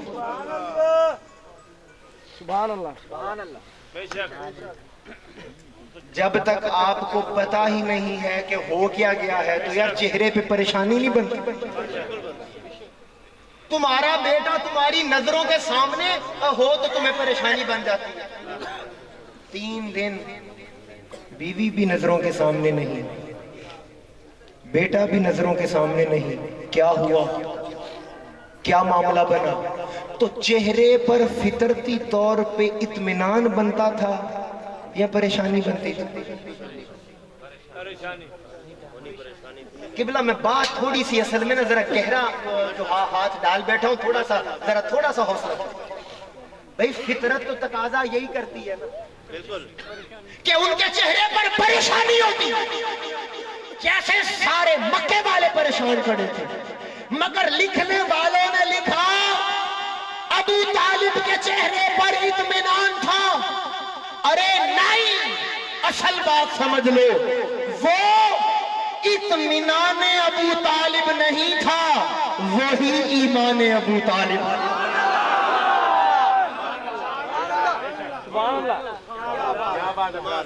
سبحان اللہ، سبحان اللہ۔ جب تک آپ کو پتا ہی نہیں ہے کہ ہو کیا گیا ہے تو یار چہرے پہ پریشانی نہیں بنتی۔ تمہارا بیٹا تمہاری نظروں کے سامنے ہو تو تمہیں پریشانی بن جاتی ہے۔ 3 دن بیوی بھی نظروں کے سامنے نہیں، بیٹا بھی نظروں کے سامنے نہیں، کیا ہوا، کیا معاملہ بنا؟ تو چہرے پر فطرتی طور پہ اطمینان بنتا تھا یا پریشانی بنتی تھی؟ قبلہ میں بات تھوڑی سی اصل میں نا ذرا گہرا جو ہاتھ ڈال بیٹھا ہوں، تھوڑا سا حوصلہ۔ بھئی فطرت تو تقاضا یہی کرتی ہے نا کہ ان کے چہرے پر پریشانی ہوتی، جیسے سارے مکے والے پریشان کھڑے تھے، مگر لکھنے والوں نے لکھا ابو طالب کے چہرے پر اطمینان تھا۔ ارے نہیں، اصل بات سمجھ لو، وہ اطمینان ابو طالب نہیں تھا، وہی ایمان ابو طالب۔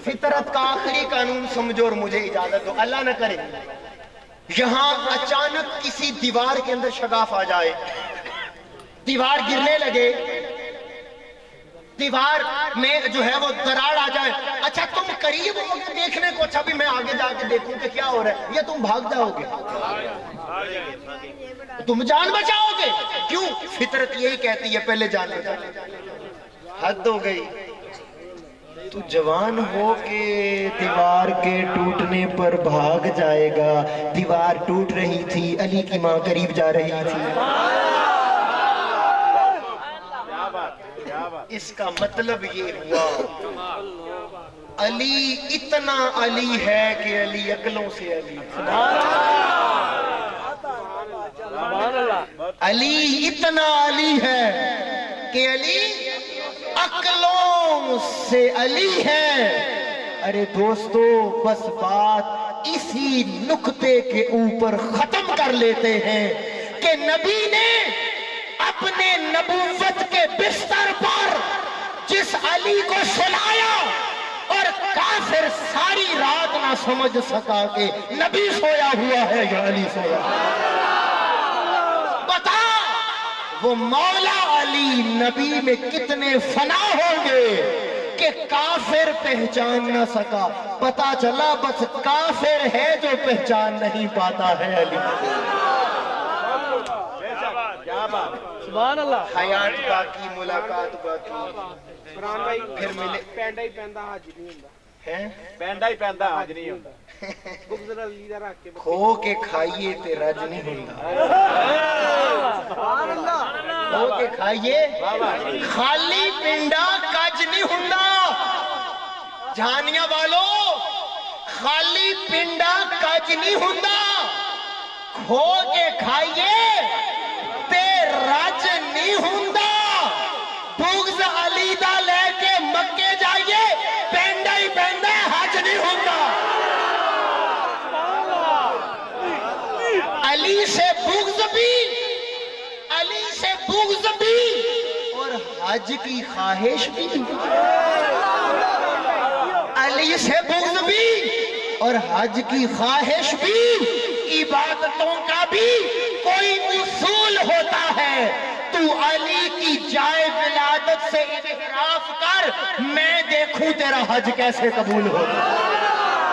فطرت کا آخری قانون سمجھو اور مجھے اجازت دو، اللہ نہ کرے یہاں اچانک کسی دیوار کے اندر شگاف آ جائے، دیوار گرنے لگے، دیوار میں جو ہے وہ دراڑ آ جائے۔ اچھا تم قریب ہو گے دیکھنے کو، اچھا بھی میں آگے جا کے دیکھوں کہ کیا ہو رہا ہے، یا تم بھاگ جاؤ گے؟ تم جان بچاؤ گے، کیوں؟ فطرت یہی کہتی ہے پہلے جان بچاؤ۔ حد ہو گئی، تو جوان ہو کے دیوار کے ٹوٹنے پر بھاگ جائے گا۔ دیوار ٹوٹ رہی تھی، علی کی ماں قریب جا رہی تھی، اس کا مطلب یہ ہوا علی اتنا علی ہے کہ علی عقلوں سے علی علی اتنا علی ہے کہ علی عقلوں سے علی ہے. ارے دوستو بس بات اسی نقطے کے اوپر ختم کر لیتے ہیں کہ نبی نے اپنے نبوت کے بستر پر جس علی کو سلایا اور کافر ساری رات نہ سمجھ سکا کہ نبی سویا ہوا ہے یا علی سویا. بتا وہ مولا علی نبی میں کتنے فنا ہوں گے کہ کافر پہچان نہ سکا. پتا چلا بس کافر ہے جو پہچان نہیں پاتا ہے علی. سبحان اللہ. حیات باقی ملاقات باقی پھر ملے. پینڈا ہی پیندا حج نہیں ہوندا ہیں پینڈا ہی پیندا حج نہیں ہوندا. بغض علی دا رکھ کے کھو کے کھائیے تے رج نہیں ہوندا. سبحان اللہ. کھو کے کھائیے خالی پنڈا کج نہیں ہوندا. جہانیاں والو خالی پنڈا کج نہیں ہوندا. کھو کے کھائیے تے رج نہیں ہوندا. بغض علی دا لے کے مکے جائیے پینڈا ہی پیندا حج نہیں ہوندا. علی سے بغض بھی اور حج کی خواہش بھی. علی سے بغض بھی اور حج کی خواہش بھی. عبادتوں کا بھی کوئی اصول ہوتا ہے. تو علی کی جائے ولادت سے انحراف کر میں دیکھوں تیرا حج کیسے قبول ہوتا.